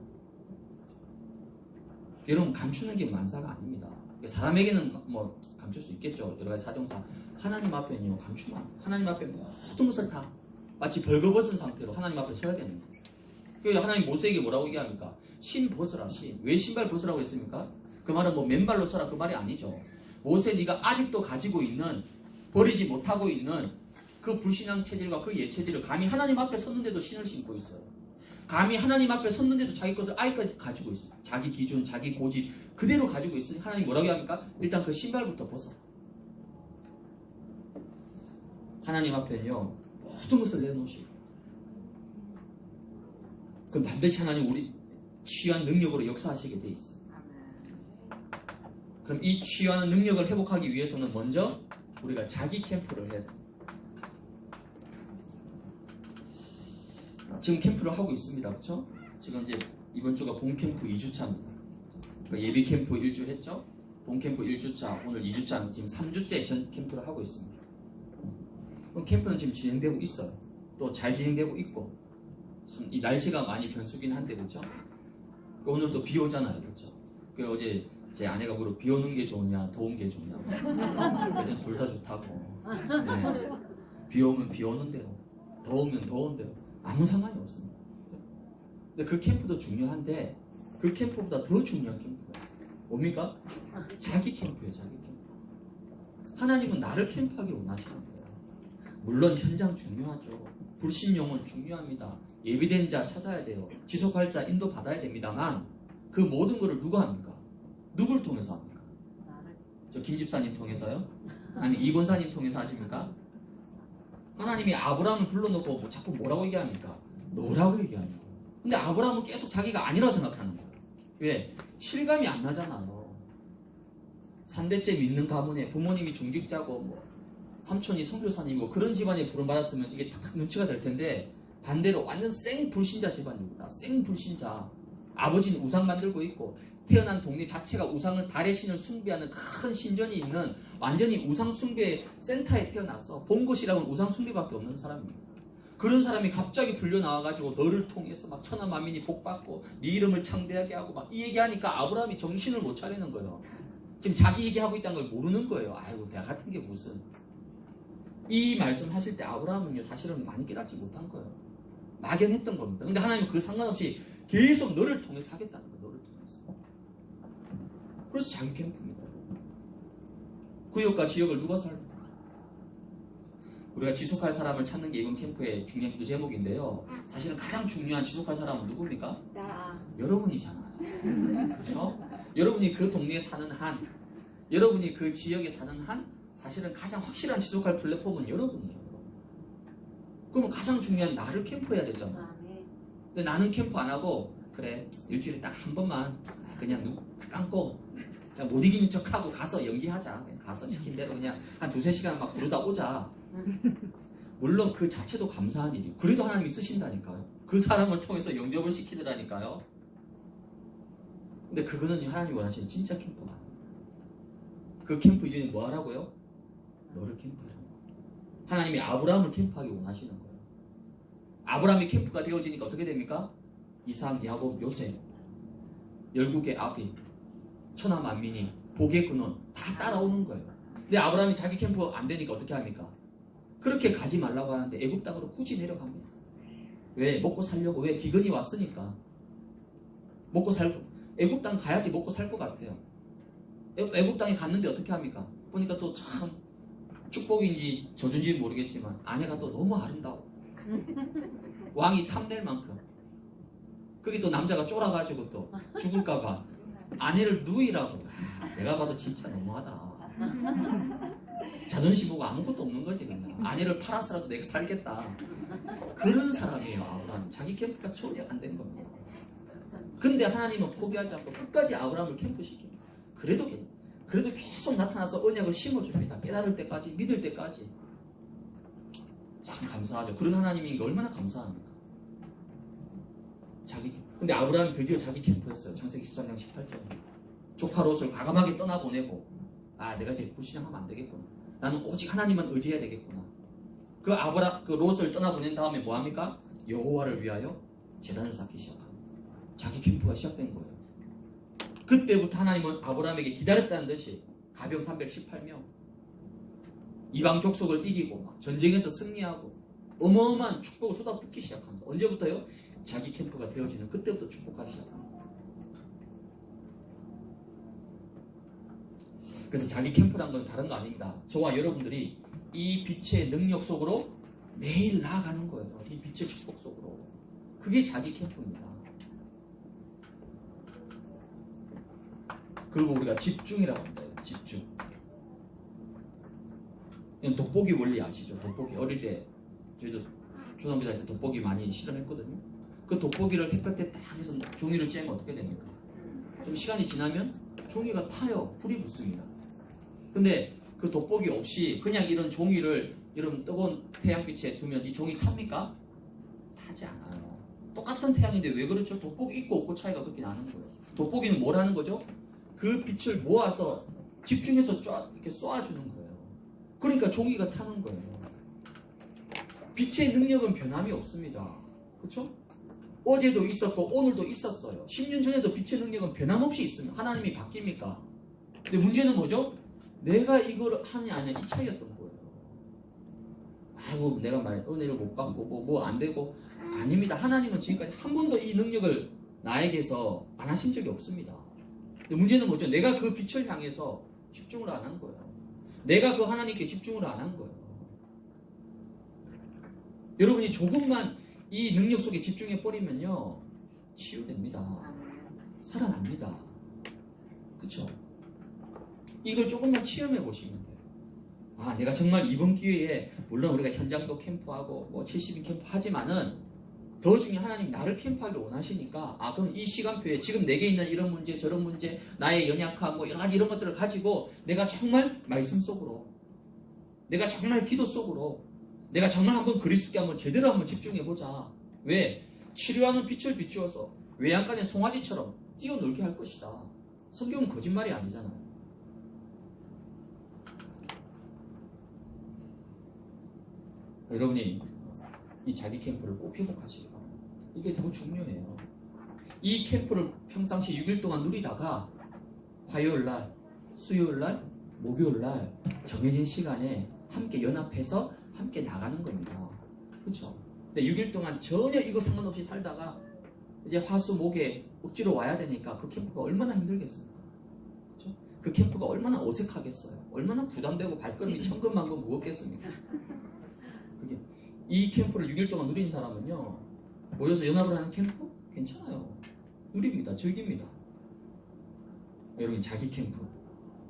여러분, 감추는 게 만사가 아닙니다. 사람에게는 뭐 감출 수 있겠죠, 여러 가지 사정상. 하나님 앞에는요 감추면 안 돼요. 하나님 앞에 모든 것을 다 마치 벌거벗은 상태로 하나님 앞에 서야 되는 거예요. 그래서 하나님 모세에게 뭐라고 얘기합니까? 신 벗으라. 신. 왜 신발 벗으라고 했습니까? 그 말은 뭐 맨발로 서라 그 말이 아니죠. 모세, 네가 아직도 가지고 있는, 버리지 못하고 있는 그 불신앙 체질과 그 예체질을, 감히 하나님 앞에 섰는데도 신을 신고 있어요. 감히 하나님 앞에 섰는데도 자기 것을 아직까지 가지고 있어요. 자기 기준, 자기 고집 그대로 가지고 있으니 하나님 뭐라고 합니까? 일단 그 신발부터 벗어. 하나님 앞에는요 모든 것을 내놓으시고, 그럼 반드시 하나님 우리 치유한 능력으로 역사하시게 돼 있어요. 그럼 이 치유하는 능력을 회복하기 위해서는 먼저 우리가 자기 캠프를 해야 돼요. 지금 캠프를 하고 있습니다. 그렇죠? 지금 이제 이번 주가 본 캠프 2주차입니다. 그러니까 예비 캠프 1주 했죠? 본 캠프 1주차, 오늘 2주차, 지금 3주째 전 캠프를 하고 있습니다. 그럼 캠프는 지금 진행되고 있어요. 또 잘 진행되고 있고, 참 이 날씨가 많이 변수긴 한데, 그렇죠? 오늘도 비 오잖아요, 그렇죠? 그 어제 제 아내가 물어, 비 오는 게 좋으냐, 더운 게 좋냐고. 일단 둘 다 좋다고. 네. 비 오면 비 오는 대로, 더우면 더운 대로 아무 상관이 없습니다. 근데 그 캠프도 중요한데, 그 캠프보다 더 중요한 캠프가 있어요. 뭡니까? 자기 캠프예요, 자기 캠프. 하나님은 나를 캠프하기 원하시는 거예요. 물론 현장 중요하죠. 불신용은 중요합니다. 예비된 자 찾아야 돼요. 지속할 자 인도 받아야 됩니다만, 그 모든 것을 누가 합니까? 누굴 통해서 합니까? 저 김 집사님 통해서요? 아니 이 권사님 통해서 하십니까? 하나님이 아브라함을 불러놓고 뭐 자꾸 뭐라고 얘기합니까? 너라고 얘기합니다. 근데 아브라함은 계속 자기가 아니라고 생각하는 거예요. 왜? 실감이 안 나잖아요. 3대째 믿는 가문에 부모님이 중직자고 뭐 삼촌이 선교사님이고 그런 집안에 부름받았으면 이게 탁 눈치가 될 텐데, 반대로 완전 생 불신자 집안입니다. 생 불신자. 아버지는 우상 만들고 있고, 태어난 동네 자체가 우상을, 달의 신을 숭배하는 큰 신전이 있는 완전히 우상 숭배 센터에 태어났어. 본 것이라고는 우상 숭배밖에 없는 사람입니다. 그런 사람이 갑자기 불려 나와가지고 너를 통해서 막 천하 만민이 복받고 네 이름을 창대하게 하고 막 이 얘기하니까 아브라함이 정신을 못 차리는 거예요. 지금 자기 얘기하고 있다는 걸 모르는 거예요. 아이고 내가 같은 게 무슨. 이 말씀 하실 때 아브라함은요 사실은 많이 깨닫지 못한 거예요. 막연했던 겁니다. 근데 하나님은 그 상관없이 계속 너를 통해서 하겠다는 거예요. 너를 통해서. 그래서 자기 캠프입니다. 구역과 지역을 누가 살고, 우리가 지속할 사람을 찾는 게 이번 캠프의 중요한 기도 제목인데요. 사실은 가장 중요한 지속할 사람은 누굽니까? 여러분이잖아요. 그렇죠? 여러분이 그 동네에 사는 한, 여러분이 그 지역에 사는 한, 사실은 가장 확실한 지속할 플랫폼은 여러분이에요. 그럼 가장 중요한 나를 캠프해야 되잖아. 근데 나는 캠프 안 하고 그래 일주일에 딱 한 번만 그냥 눈 감고 그냥 못 이기는 척하고 가서 연기하자. 그냥 가서 시킨 대로 그냥 한 2-3시간 막 부르다 오자. 물론 그 자체도 감사한 일이에요. 그래도 하나님이 쓰신다니까요. 그 사람을 통해서 영접을 시키더라니까요. 근데 그거는 하나님이 원하시는 진짜 캠프가 그 캠프 이전에 뭐 하라고요? 너를 캠프하라는 거예요. 하나님이 아브라함을 캠프하기 원하시는 거예요. 아브라함이 캠프가 되어지니까 어떻게 됩니까? 이삭, 야곱, 요셉, 열국의 아비, 천하 만민이, 복의 근원 다 따라오는 거예요. 근데 아브라함이 자기 캠프 안 되니까 어떻게 합니까? 그렇게 가지 말라고 하는데 애굽 땅으로 굳이 내려갑니다. 왜? 먹고 살려고. 왜? 기근이 왔으니까. 먹고 살고 애굽 땅 가야지 먹고 살 것 같아요. 애굽 땅에 갔는데 어떻게 합니까? 보니까 또 참 축복인지 저주인지 모르겠지만 아내가 또 너무 아름다워. 왕이 탐낼 만큼. 거기 또 남자가 쫄아가지고 또 죽을까봐 아내를 누이라고. 내가 봐도 진짜 너무하다. 자존심 보고 아무것도 없는 거지 그냥. 아내를 팔아서라도 내가 살겠다. 그런 사람이에요 아브라함. 자기 캠프가 전혀 안 된 겁니다. 근데 하나님은 포기하지 않고 끝까지 아브라함을 캠프시켜요. 그래도 계속 나타나서 언약을 심어줍니다. 깨달을 때까지, 믿을 때까지. 참 감사하죠. 그런 하나님인 게 얼마나 감사합니까? 근데 아브라함이 드디어 자기 캠프였어요. 창세기 13장 18절. 조카 롯을 과감하게 떠나보내고, 내가 이제 불신앙하면 안 되겠구나. 나는 오직 하나님만 의지해야 되겠구나. 그 롯을 떠나보낸 다음에 뭐 합니까? 여호와를 위하여 제단을 쌓기 시작합니다. 자기 캠프가 시작된 거예요. 그때부터 하나님은 아브라함에게 기다렸다는 듯이 가병 318명, 이방 족속을 이기고 막 전쟁에서 승리하고 어마어마한 축복을 쏟아붓기 시작합니다. 언제부터요? 자기 캠프가 되어지는 그때부터 축복하기 시작합니다. 그래서 자기 캠프란 건 다른 거 아닙니다. 저와 여러분들이 이 빛의 능력 속으로 매일 나아가는 거예요. 이 빛의 축복 속으로. 그게 자기 캠프입니다. 그리고 우리가 집중이라고 합니다. 집중. 돋보기 원리 아시죠? 돋보기. 어릴 때 저희도 초등학교 다닐 때 돋보기 많이 실험했거든요. 그 돋보기를 햇볕에 딱 해서 종이를 쬐면 어떻게 됩니까? 좀 시간이 지나면 종이가 타요. 불이 붙습니다. 근데 그 돋보기 없이 그냥 이런 종이를 이런 뜨거운 태양빛에 두면 이 종이 탑니까? 타지 않아요. 똑같은 태양인데 왜 그렇죠? 돋보기 있고 없고 차이가 그렇게 나는 거예요. 돋보기는 뭘 하는 거죠? 그 빛을 모아서 집중해서 이렇게 쏘아주는 거예요. 그러니까 종이가 타는 거예요. 빛의 능력은 변함이 없습니다. 그렇죠? 어제도 있었고 오늘도 있었어요. 10년 전에도 빛의 능력은 변함없이 있습니다. 하나님이 바뀝니까? 근데 문제는 뭐죠? 내가 이걸 하느냐 아니냐 이 차이였던 거예요. 내가 은혜를 못 받고 뭐 안 되고 아닙니다. 하나님은 지금까지 한 번도 이 능력을 나에게서 안 하신 적이 없습니다. 근데 문제는 뭐죠? 내가 그 빛을 향해서 집중을 안 한 거예요. 내가 그 하나님께 집중을 안 한 거예요. 여러분이 조금만 이 능력 속에 집중해 버리면요 치유됩니다. 살아납니다. 그렇죠? 이걸 조금만 체험해 보시면 돼요. 내가 정말 이번 기회에 물론 우리가 현장도 캠프하고 뭐 70인 캠프 하지만은 더 중요한 하나님 나를 캠프하기 원하시니까 그럼 이 시간표에 지금 내게 있는 이런 문제 저런 문제 나의 연약함 뭐 여러 가지 이런 것들을 가지고 내가 정말 말씀 속으로 내가 정말 기도 속으로 내가 정말 한번 그리스도께 한번 제대로 한번 집중해보자. 왜? 치료하는 빛을 비추어서 외양간의 송아지처럼 뛰어놀게 할 것이다. 성경은 거짓말이 아니잖아요. 여러분이 이 자기 캠프를 꼭 회복하시기 바랍니다. 이게 더 중요해요. 이 캠프를 평상시 6일 동안 누리다가 화요일날, 수요일날, 목요일날 정해진 시간에 함께 연합해서 함께 나가는 겁니다. 그렇죠? 근데 6일 동안 전혀 이거 상관없이 살다가 이제 화수 목에 억지로 와야 되니까 그 캠프가 얼마나 힘들겠습니까? 그렇죠? 그 캠프가 얼마나 어색하겠어요? 얼마나 부담되고 발걸음이 천근만근 무겁겠습니까? 이 캠프를 6일 동안 누린 사람은요, 모여서 연합을 하는 캠프? 괜찮아요. 누립니다. 즐깁니다. 여러분, 자기 캠프.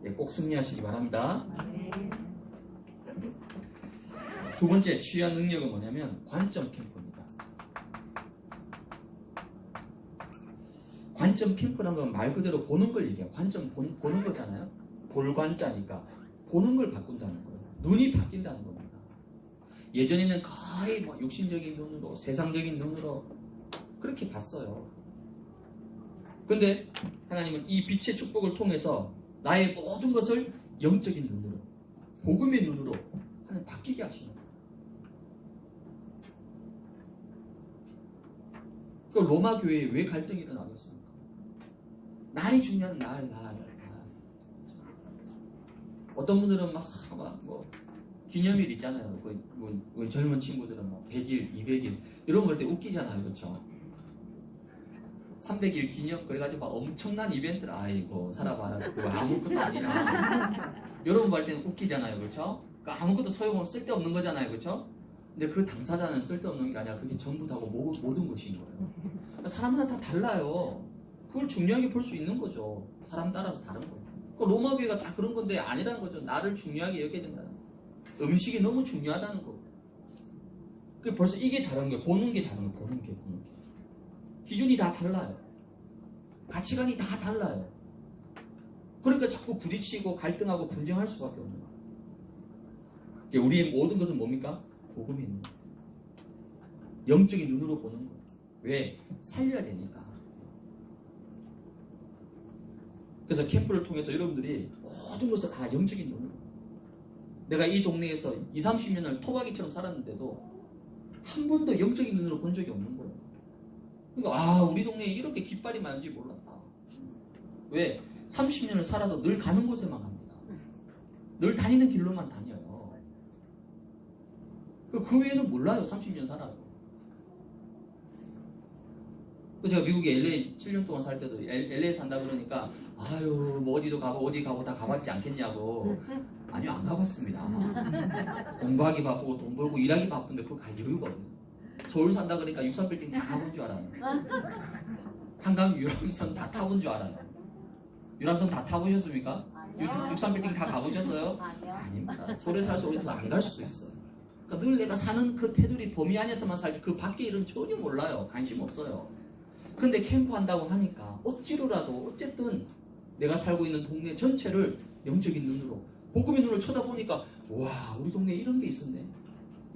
예, 꼭 승리하시기 바랍니다. 두 번째 취한 능력은 뭐냐면 관점 캠프입니다. 관점 캠프라는 건 말 그대로 보는 걸 얘기해요. 관점 보는 거잖아요. 볼관자니까 보는 걸 바꾼다는 거예요. 눈이 바뀐다는 겁니다. 예전에는 거의 뭐 육신적인 눈으로, 세상적인 눈으로 그렇게 봤어요. 근데 하나님은 이 빛의 축복을 통해서 나의 모든 것을 영적인 눈으로, 복음의 눈으로 하나님 바뀌게 하시는 거예요. 그 로마 교회에 왜 갈등이 일어나겠습니까? 날이 중요한 날. 어떤 분들은 막 뭐 기념일 있잖아요. 우리 젊은 친구들은 뭐 100일, 200일 이런 거 할 때 웃기잖아요, 그렇죠? 300일 기념 그래가지고 막 엄청난 이벤트를 아이고 살아봐라 그거 아무것도 아니라 이런 거 할 때는 웃기잖아요, 그렇죠? 그러니까 아무것도 소용없는 쓸데없는 거잖아요, 그렇죠? 근데 그 당사자는 쓸데없는 게 아니라 그게 전부 다고 모든 것인 거예요. 그러니까 사람마다 다 달라요. 그걸 중요하게 볼 수 있는 거죠. 사람 따라서 다른 거예요. 로마 교회가 다 그런 건데 아니라는 거죠. 나를 중요하게 여겨야 된다는 거예요. 음식이 너무 중요하다는 거. 벌써 이게 다른 거예요. 보는 게 다른 거예요. 보는 게. 기준이 다 달라요. 가치관이 다 달라요. 그러니까 자꾸 부딪히고 갈등하고 분쟁할 수밖에 없는 거예요. 우리의 모든 것은 뭡니까? 복음이 있는 거예요. 영적인 눈으로 보는 거예요. 왜? 살려야 되니까. 그래서 캠프를 통해서 여러분들이 모든 것을 다 영적인 눈으로, 내가 이 동네에서 20, 30년을 토박이처럼 살았는데도 한 번도 영적인 눈으로 본 적이 없는 거예요. 그러니까 우리 동네에 이렇게 깃발이 많은지 몰랐다. 왜? 30년을 살아도 늘 가는 곳에만 갑니다. 늘 다니는 길로만 다녀요. 그 외에는 몰라요. 30년 살아도. 제가 미국에 LA 7년 동안 살 때도 LA 산다 그러니까 뭐 어디 가고 다 가봤지 않겠냐고. 아니요, 안 가봤습니다. 공부하기 바쁘고 돈 벌고 일하기 바쁜데 그거 갈 이유가 없네. 서울 산다 그러니까 63빌딩 다 가본 줄 알아요. 한강 유람선 다 타본 줄 알아요. 유람선 다 타보셨습니까? 63빌딩 다 가보셨어요? 아닙니다. 서울에 살서 우리도 안 갈 수도 있어요. 그러니까 늘 내가 사는 그 테두리 범위 안에서만 살지 그 밖에 일은 전혀 몰라요. 관심 없어요. 근데 캠프 한다고 하니까 억지로라도 어쨌든 내가 살고 있는 동네 전체를 영적인 눈으로, 복음의 눈으로 쳐다보니까 와, 우리 동네에 이런 게 있었네.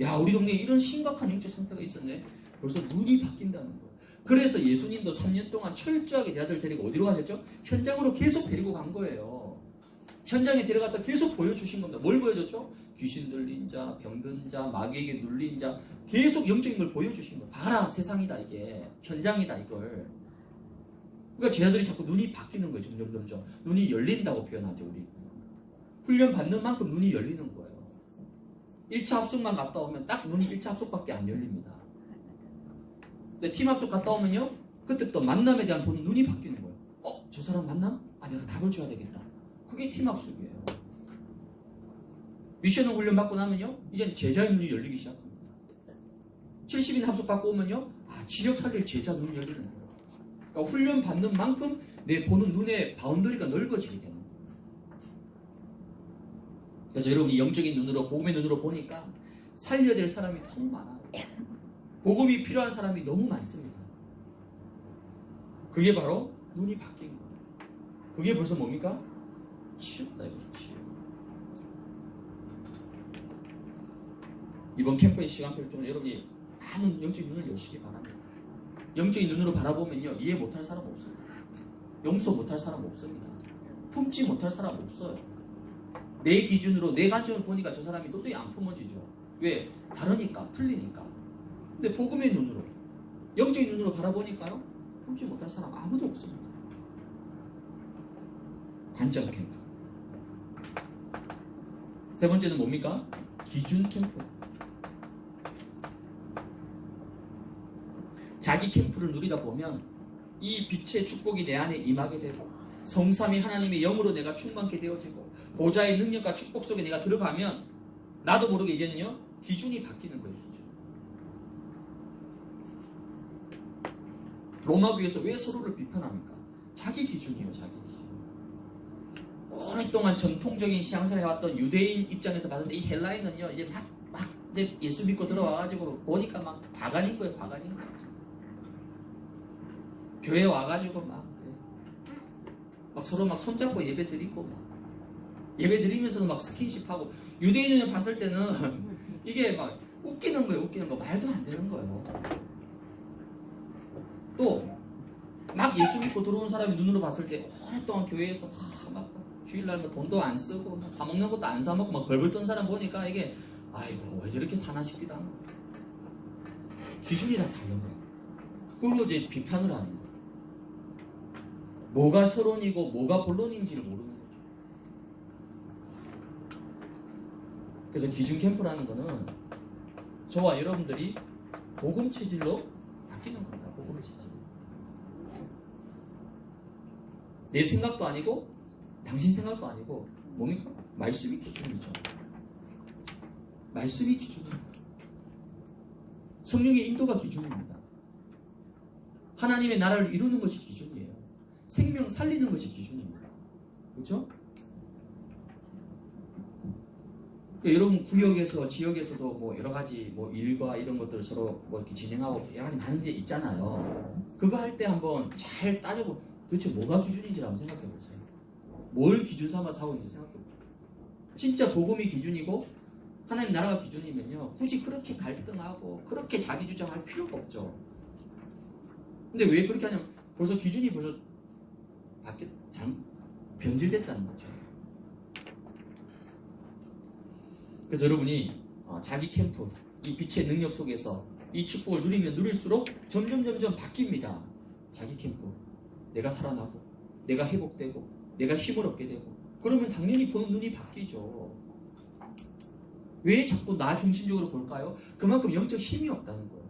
야, 우리 동네에 이런 심각한 영적 상태가 있었네. 벌써 눈이 바뀐다는 거예요. 그래서 예수님도 3년 동안 철저하게 제자들 데리고 어디로 가셨죠? 현장으로 계속 데리고 간 거예요. 현장에 데려가서 계속 보여주신 겁니다. 뭘 보여줬죠? 귀신 들린 자, 병든 자, 마귀에게 눌린 자, 계속 영적인 걸 보여주신 거예요. 봐라, 세상이다 이게. 현장이다 이걸. 그러니까 제자들이 자꾸 눈이 바뀌는 거예요. 점점. 눈이 열린다고 표현하죠, 우리. 훈련 받는 만큼 눈이 열리는 거예요. 1차 합숙만 갔다 오면 딱 눈이 1차 합숙밖에 안 열립니다. 근데 팀 합숙 갔다 오면요, 그때부터 만남에 대한 보는 눈이 바뀌는 거예요. 저 사람 만남? 내가 답을 줘야 되겠다. 그게 팀 합숙이에요. 미션을 훈련 받고 나면요, 이제 제자의 눈이 열리기 시작합니다. 70인 합숙 받고 오면요, 지역 살릴 제자 눈이 열리는 거예요. 그러니까 훈련 받는 만큼 내 보는 눈의 바운더리가 넓어지게 되는 거예요. 그래서 여러분이 영적인 눈으로, 복음의 눈으로 보니까 살려야 될 사람이 너무 많아요. 복음이 필요한 사람이 너무 많습니다. 그게 바로 눈이 바뀐 거예요. 그게 벌써 뭡니까? 치유다, 이거 치유. 이번 캠프의 시간표를 통해 여러분이 많은 영적인 눈을 여시기 바랍니다. 영적인 눈으로 바라보면요, 이해 못할 사람 없습니다. 용서 못할 사람 없습니다. 품지 못할 사람 없어요. 내 기준으로, 내 관점을 보니까 저 사람이 도저히 안 품어지죠. 왜? 다르니까, 틀리니까. 근데 복음의 눈으로, 영적인 눈으로 바라보니까요, 품지 못할 사람 아무도 없습니다. 관점 캠프. 세 번째는 뭡니까? 기준 캠프. 자기 캠프를 누리다 보면 이 빛의 축복이 내 안에 임하게 되고, 성삼위 하나님의 영으로 내가 충만케 되어지고, 보좌의 능력과 축복 속에 내가 들어가면 나도 모르게 이제는요, 기준이 바뀌는 거예요. 기준. 로마 교회에서 왜 서로를 비판합니까? 자기 기준이에요. 자기 기준. 오랫동안 전통적인 신앙생활을 해왔던 유대인 입장에서 봤을 때 이 헬라인은요 이제 막 이제 예수 믿고 들어와가지고 보니까 막 과간인 거예요. 과간인 거예요. 교회 와가지고 막 서로 막 손잡고 예배 드리고 막 예배 드리면서도 막 스킨십하고 유대인을 봤을 때는 이게 막 웃기는 거예요. 웃기는 거 말도 안 되는 거예요. 또 막 예수 믿고 들어온 사람이 눈으로 봤을 때 오랫동안 교회에서 막 주일날 뭐 돈도 안 쓰고 막 사 먹는 것도 안 사 먹고 막 벌벌 떤 사람 보니까 이게 아이고 왜 저렇게 사나 싶기도 하고 기준이 다 다른 거예요. 그리고 이제 비판을 하는 거예요. 뭐가 서론이고 뭐가 본론인지를 모르는 거죠. 그래서 기준 캠프라는 거는 저와 여러분들이 복음 체질로 바뀌는 겁니다. 복음 체질. 내 생각도 아니고 당신 생각도 아니고 뭡니까? 말씀이 기준이죠. 말씀이 기준입니다. 성령의 인도가 기준입니다. 하나님의 나라를 이루는 것이 기준이에요. 생명 살리는 것이 기준입니다. 그렇죠? 그러니까 여러분 구역에서 지역에서도 뭐 여러 가지 뭐 일과 이런 것들을 서로 뭐 이렇게 진행하고 여러 가지 많은 게 있잖아요. 그거 할 때 한번 잘 따져보. 도대체 뭐가 기준인지 한번 생각해 보세요. 뭘 기준 삼아서 하고 있는지 생각해 보세요. 진짜 복음이 기준이고 하나님 나라가 기준이면요 굳이 그렇게 갈등하고 그렇게 자기 주장할 필요가 없죠. 근데 왜 그렇게 하냐면 벌써 기준이 벌써 변질됐다는 거죠. 그래서 여러분이 자기 캠프 이 빛의 능력 속에서 이 축복을 누리면 누릴수록 점점 바뀝니다. 자기 캠프 내가 살아나고 내가 회복되고 내가 힘을 얻게 되고 그러면 당연히 보는 눈이 바뀌죠. 왜 자꾸 나 중심적으로 볼까요? 그만큼 영적 힘이 없다는 거예요.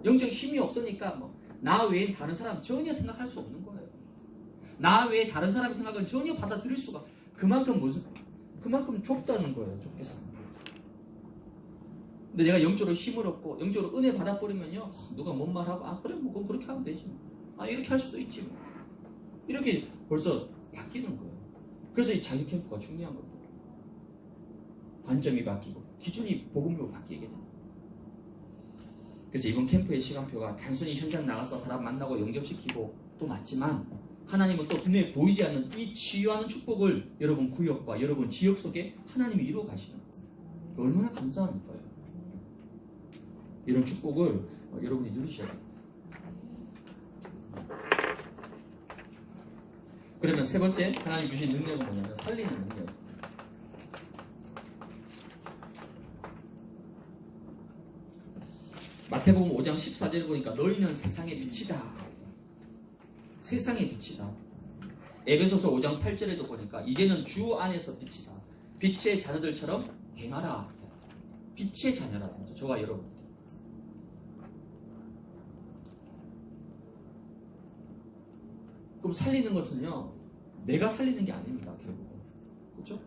영적 힘이 없으니까 나 외엔 다른 사람 전혀 생각할 수 없는 거예요. 나 외에 다른 사람의 생각은 전혀 받아들일 수가 그만큼 좁다는 거예요. 좁게 사는 거예요. 근데 내가 영적으로 힘을 얻고 영적으로 은혜 받아버리면요 누가 뭔 말하고 그래 뭐 그렇게 하면 되지 이렇게 할 수도 있지 뭐. 이렇게 벌써 바뀌는 거예요. 그래서 이 자기 캠프가 중요한 겁니다. 관점이 바뀌고 기준이 복음으로 바뀌게 돼요. 그래서 이번 캠프의 시간표가 단순히 현장 나가서 사람 만나고 영접시키고 또 맞지만 하나님은 또 눈에 보이지 않는 이 치유하는 축복을 여러분 구역과 여러분 지역 속에 하나님이 이루어 가시는 거예요. 얼마나 감사합니까? 이런 축복을 여러분이 누리셔야 돼요. 그러면 세 번째 하나님 주신 능력은 뭐냐면 살리는 능력. 마태복음 5장 14절을 보니까 너희는 세상의 빛이다. 세상의 빛이다. 에베소서 5장 8절에도 보니까 이제는 주 안에서 빛이다. 빛의 자녀들처럼 행하라. 빛의 자녀라는 거죠. 저와 여러분. 그럼 살리는 것은요 내가 살리는 게 아닙니다. 결국은 그렇죠?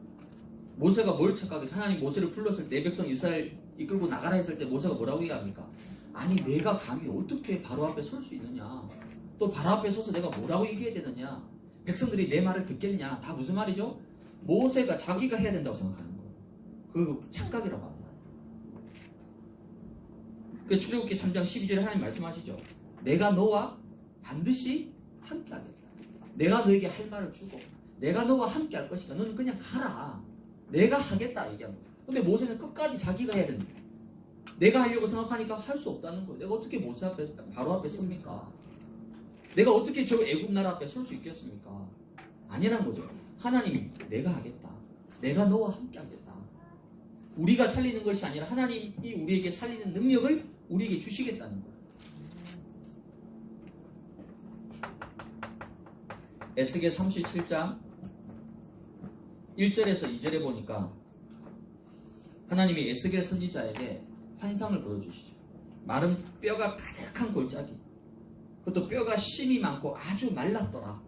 모세가 뭘 착각해? 하나님 모세를 불렀을 때 내 백성 이스라엘 이끌고 나가라 했을 때 모세가 뭐라고 얘기합니까? 아니 내가 감히 어떻게 바로 앞에 설 수 있느냐, 또 바로 앞에 서서 내가 뭐라고 얘기해야 되느냐, 백성들이 내 말을 듣겠냐, 다 무슨 말이죠? 모세가 자기가 해야 된다고 생각하는 거예요. 그 착각이라고 합니다. 그 출애굽기 3장 12절에 하나님 말씀하시죠. 내가 너와 반드시 함께 하겠다. 내가 너에게 할 말을 주고 내가 너와 함께 할 것이니까 너는 그냥 가라. 내가 하겠다 얘기하는 거예요. 근데 모세는 끝까지 자기가 해야 됩니다. 내가 하려고 생각하니까 할 수 없다는 거예요. 내가 어떻게 모세 앞에 바로 앞에 섭니까? 내가 어떻게 저 애굽 나라 앞에 설 수 있겠습니까? 아니란 거죠. 하나님이 내가 하겠다. 내가 너와 함께 하겠다. 우리가 살리는 것이 아니라 하나님이 우리에게 살리는 능력을 우리에게 주시겠다는 거예요. 에스겔 37장 1절에서 2절에 보니까 하나님이 에스겔 선지자에게 환상을 보여주시죠. 마른 뼈가 가득한 골짜기, 그것도 뼈가 심이 많고 아주 말랐더라.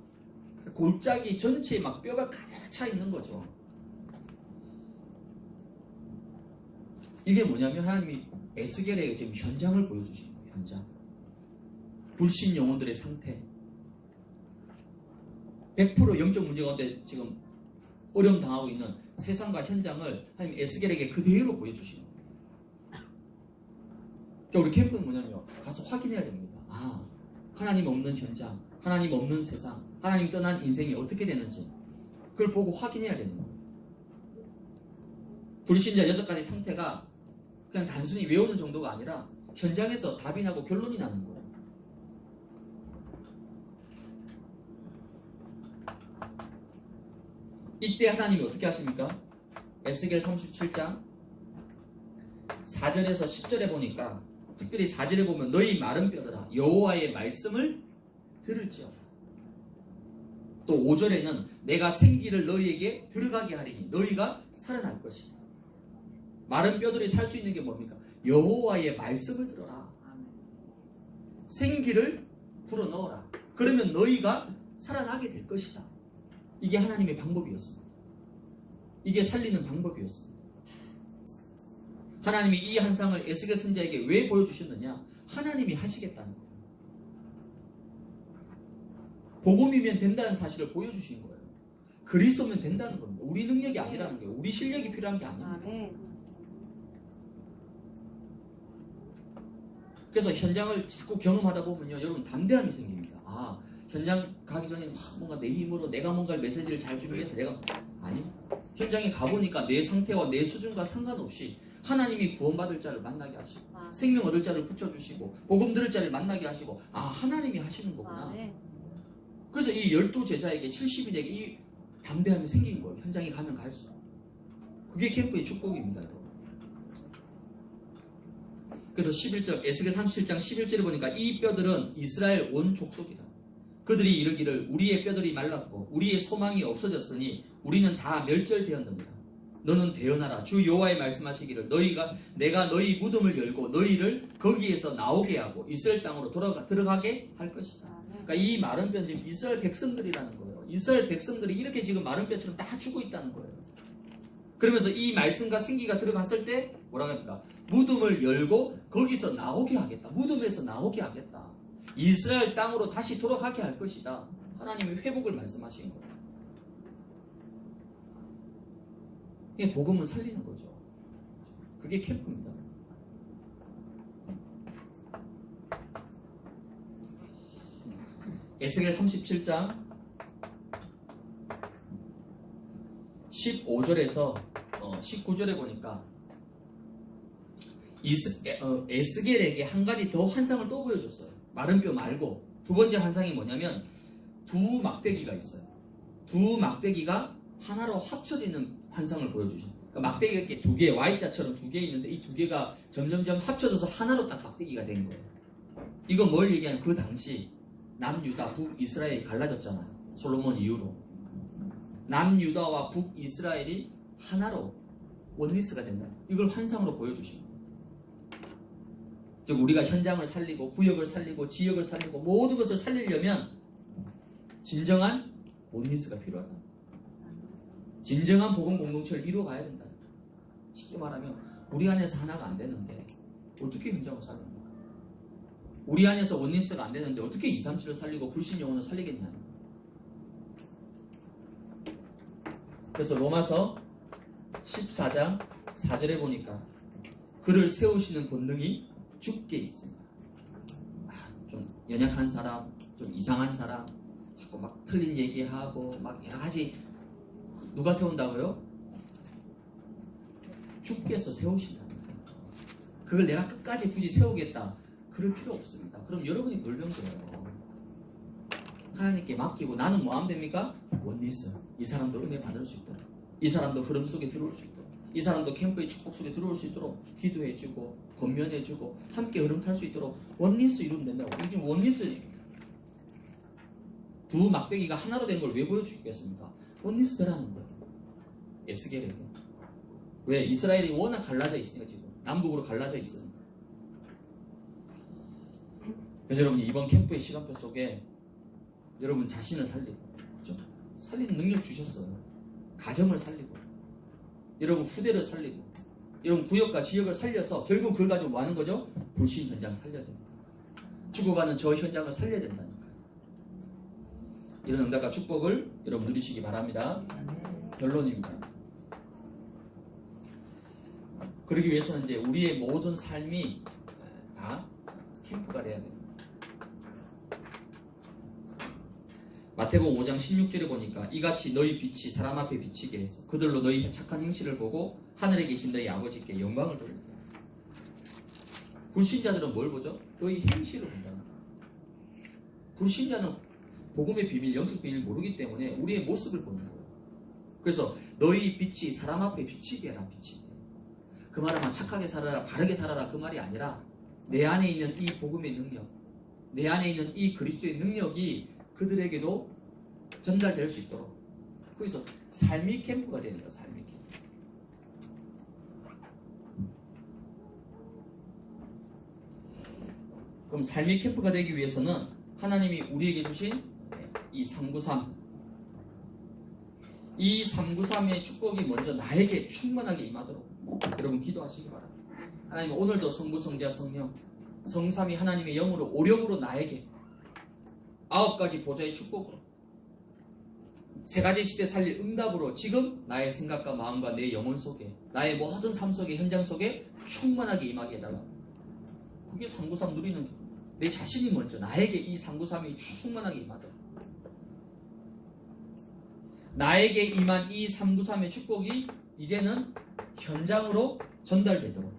골짜기 전체에 막 뼈가 가득 차 있는 거죠. 이게 뭐냐면 하나님이 에스겔에게 지금 현장을 보여주시는 거예요. 현장. 불신 영혼들의 상태, 100% 영적 문제 가운데 지금 어려움 당하고 있는 세상과 현장을 하나님 에스겔에게 그대로 보여주시는 거예요. 그러니까 우리 캠프는 뭐냐면요, 가서 확인해야 됩니다. 아, 하나님 없는 현장, 하나님 없는 세상, 하나님 떠난 인생이 어떻게 되는지 그걸 보고 확인해야 되는 거예요. 불신자 6가지 상태가 그냥 단순히 외우는 정도가 아니라 현장에서 답이 나고 결론이 나는 거예요. 이때 하나님이 어떻게 하십니까? 에스겔 37장 4절에서 10절에 보니까, 특별히 4절에 보면 너희 마른 뼈들아 여호와의 말씀을 들을지어다. 또 5절에는 내가 생기를 너희에게 들어가게 하리니 너희가 살아날 것이다. 마른 뼈들이 살 수 있는 게 뭡니까? 여호와의 말씀을 들어라. 생기를 불어넣어라. 그러면 너희가 살아나게 될 것이다. 이게 하나님의 방법이었습니다. 이게 살리는 방법이었습니다. 하나님이 이 환상을 에스겔 선지자에게 왜 보여주셨느냐? 하나님이 하시겠다는 거예요. 복음이면 된다는 사실을 보여주신 거예요. 그리스도면 된다는 겁니다. 우리 능력이 아니라는 거예요. 우리 실력이 필요한 게 아닙니다. 그래서 현장을 자꾸 경험하다 보면요, 여러분 담대함이 생깁니다. 아, 현장 가기 전에 뭔가 내 힘으로 내가 뭔가 메시지를 잘 준비해서 내가, 아니, 현장에 가보니까 내 상태와 내 수준과 상관없이 하나님이 구원받을 자를 만나게 하시고, 생명 얻을 자를 붙여주시고, 복음 들을 자를 만나게 하시고, 아, 하나님이 하시는 거구나. 그래서 이 12제자에게 70인에게 이 담대함이 생긴 거예요. 현장에 가면 갈수록. 그게 캠프의 축복입니다, 여러분. 그래서 11절, 에스겔 37장 11절에 보니까 이 뼈들은 이스라엘 온 족속이다. 그들이 이르기를 우리의 뼈들이 말랐고 우리의 소망이 없어졌으니 우리는 다 멸절되었느니라. 너는 대언하라. 주 여호와의 말씀하시기를 내가 너희 무덤을 열고 너희를 거기에서 나오게 하고 이스라엘 땅으로 들어가게 할 것이다. 그러니까 이 마른 뼈는 지금 이스라엘 백성들이라는 거예요. 이스라엘 백성들이 이렇게 지금 마른 뼈처럼 다 죽어 있다는 거예요. 그러면서 이 말씀과 생기가 들어갔을 때 뭐라고 합니까? 무덤을 열고 거기서 나오게 하겠다. 무덤에서 나오게 하겠다. 이스라엘 땅으로 다시 돌아가게 할 것이다. 하나님이 회복을 말씀하신 거예요. 이게 복음은 살리는 거죠. 그게 캠프입니다. 에스겔 37장 15절에서 19절에 보니까 에스겔에게 한 가지 더 환상을 또 보여줬어요. 마른 뼈 말고 두 번째 환상이 뭐냐면 두 막대기가 있어요. 두 막대기가 하나로 합쳐지는 환상을 보여주죠. 그러니까 막대기가 이렇게 두 개, Y자처럼 두 개 있는데 이 두 개가 점점점 합쳐져서 하나로 딱 막대기가 된 거예요. 이거 뭘 얘기하냐면 그 당시 남유다, 북이스라엘이 갈라졌잖아요. 솔로몬 이후로. 남유다와 북이스라엘이 하나로 원리스가 된다. 이걸 환상으로 보여주신 거예요. 즉 우리가 현장을 살리고 구역을 살리고 지역을 살리고 모든 것을 살리려면 진정한 원리스가 필요하다. 진정한 복음 공동체를 이루어가야 된다. 쉽게 말하면 우리 안에서 하나가 안 되는데 어떻게 현장을 살립니까? 우리 안에서 원리스가 안 되는데 어떻게 237을 살리고 불신 영혼을 살리겠냐. 그래서 로마서 14장 4절에 보니까 그를 세우시는 권능이 주께 있습니다. 좀 연약한 사람, 좀 이상한 사람, 자꾸 막 틀린 얘기하고 막 여러 가지. 누가 세운다고요? 주께서 세우신다. 그걸 내가 끝까지 굳이 세우겠다. 그럴 필요 없습니다. 그럼 여러분이 돌병들어요. 하나님께 맡기고 나는 뭐 하면 됩니까? 원리스. 이 사람도 은혜 받을 수 있도록, 이 사람도 흐름 속에 들어올 수 있도록, 이 사람도 캠프의 축복 속에 들어올 수 있도록 기도해주고 권면해주고 함께 흐름 탈 수 있도록 원리스 이루면 된다고. 이게 원리스. 두 막대기가 하나로 된 걸 왜 보여주겠습니까? 원리스 되라는 거예요. 에스겔에게. 왜? 이스라엘이 워낙 갈라져 있으니까 지금 남북으로 갈라져 있으니까. 그래서 여러분 이번 캠프의 시간표 속에 여러분 자신을 살리고, 그렇죠? 살리는 능력 주셨어요. 가정을 살리고, 여러분 후대를 살리고, 여러분 구역과 지역을 살려서 결국 그걸 가지고 뭐 하는 거죠? 불신 현장 살려야 됩니다. 죽어가는 저 현장을 살려야 된다니까요. 이런 응답과 축복을 여러분 누리시기 바랍니다. 결론입니다. 그러기 위해서는 이제 우리의 모든 삶이 다 캠프가 돼야 됩니다. 마태복음 5장 16절에 보니까 이같이 너희 빛이 사람 앞에 비치게 해서 그들로 너희 착한 행실을 보고 하늘에 계신 너희 아버지께 영광을 돌리라. 불신자들은 뭘 보죠? 너희 행실을 본다는 거예요. 불신자는 복음의 비밀, 영적 비밀을 모르기 때문에 우리의 모습을 보는 거예요. 그래서 너희 빛이 사람 앞에 비치게 해라. 비치게. 그 말은 착하게 살아라, 바르게 살아라 그 말이 아니라 내 안에 있는 이 복음의 능력, 내 안에 있는 이 그리스도의 능력이 그들에게도 전달될 수 있도록. 그래서 삶의 캠프가 되는 거예요. 삶의 캠프. 그럼 삶의 캠프가 되기 위해서는 하나님이 우리에게 주신 이 393, 이 393의 축복이 먼저 나에게 충만하게 임하도록 여러분 기도하시기 바랍니다. 하나님 오늘도 성부, 성자, 성령, 성삼위 하나님의 영으로 오력으로 나에게 9가지 보좌의 축복으로 3가지 시대 살릴 응답으로 지금 나의 생각과 마음과 내 영혼 속에 나의 모든 삶 속에 현장 속에 충만하게 임하게 해달라. 그게 393 누리는 내 자신이 먼저 나에게 이 393이 충만하게 임하도록 나에게 임한 이 393의 축복이 이제는 현장으로 전달되도록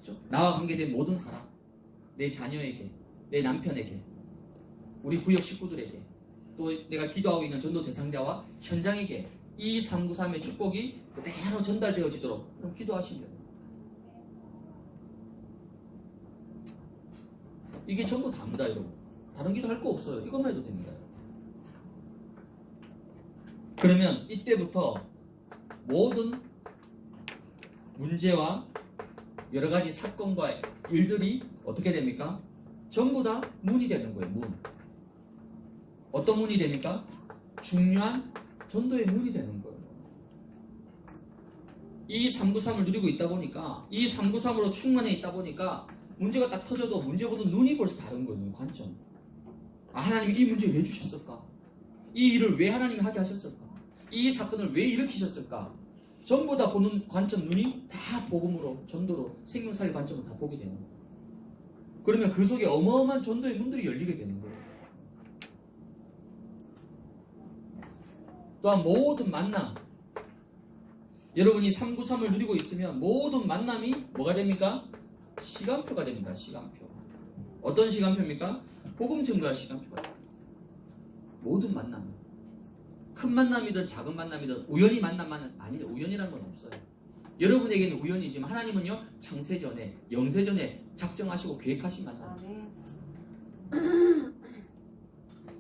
그렇죠? 나와 관계된 모든 사람 내 자녀에게 내 남편에게 우리 구역 식구들에게 또 내가 기도하고 있는 전도 대상자와 현장에게 이 393의 축복이 그대로 전달되어지도록 그럼 기도하시면 돼요. 이게 전부 다입니다 여러분. 다른 기도 할 거 없어요. 이것만 해도 됩니다. 그러면 이때부터 모든 문제와 여러가지 사건과 일들이 어떻게 됩니까? 전부 다 문이 되는 거예요. 문. 어떤 문이 됩니까? 중요한 전도의 문이 되는 거예요. 이 393을 누리고 있다 보니까 이 393으로 충만해 있다 보니까 문제가 딱 터져도 문제 보는 눈이 벌써 다른 거예요. 관점. 아, 하나님이 이 문제 왜 주셨을까? 이 일을 왜 하나님이 하게 하셨을까? 이 사건을 왜 일으키셨을까? 전부 다 보는 관점 눈이 다 복음으로 전도로 생명사의 관점으로 다 보게 되는 거예요. 그러면 그 속에 어마어마한 전도의 문들이 열리게 되는 거예요. 또한 모든 만남 여러분이 393을 누리고 있으면 모든 만남이 뭐가 됩니까? 시간표가 됩니다. 시간표. 어떤 시간표입니까? 복음 증거할 시간표가 됩니다. 모든 만남 큰 만남이든 작은 만남이든 우연히 만남만 아니면 우연이라는 건 없어요. 여러분에게는 우연이지만 하나님은요 창세전에 영세전에 작정하시고 계획하신 만남.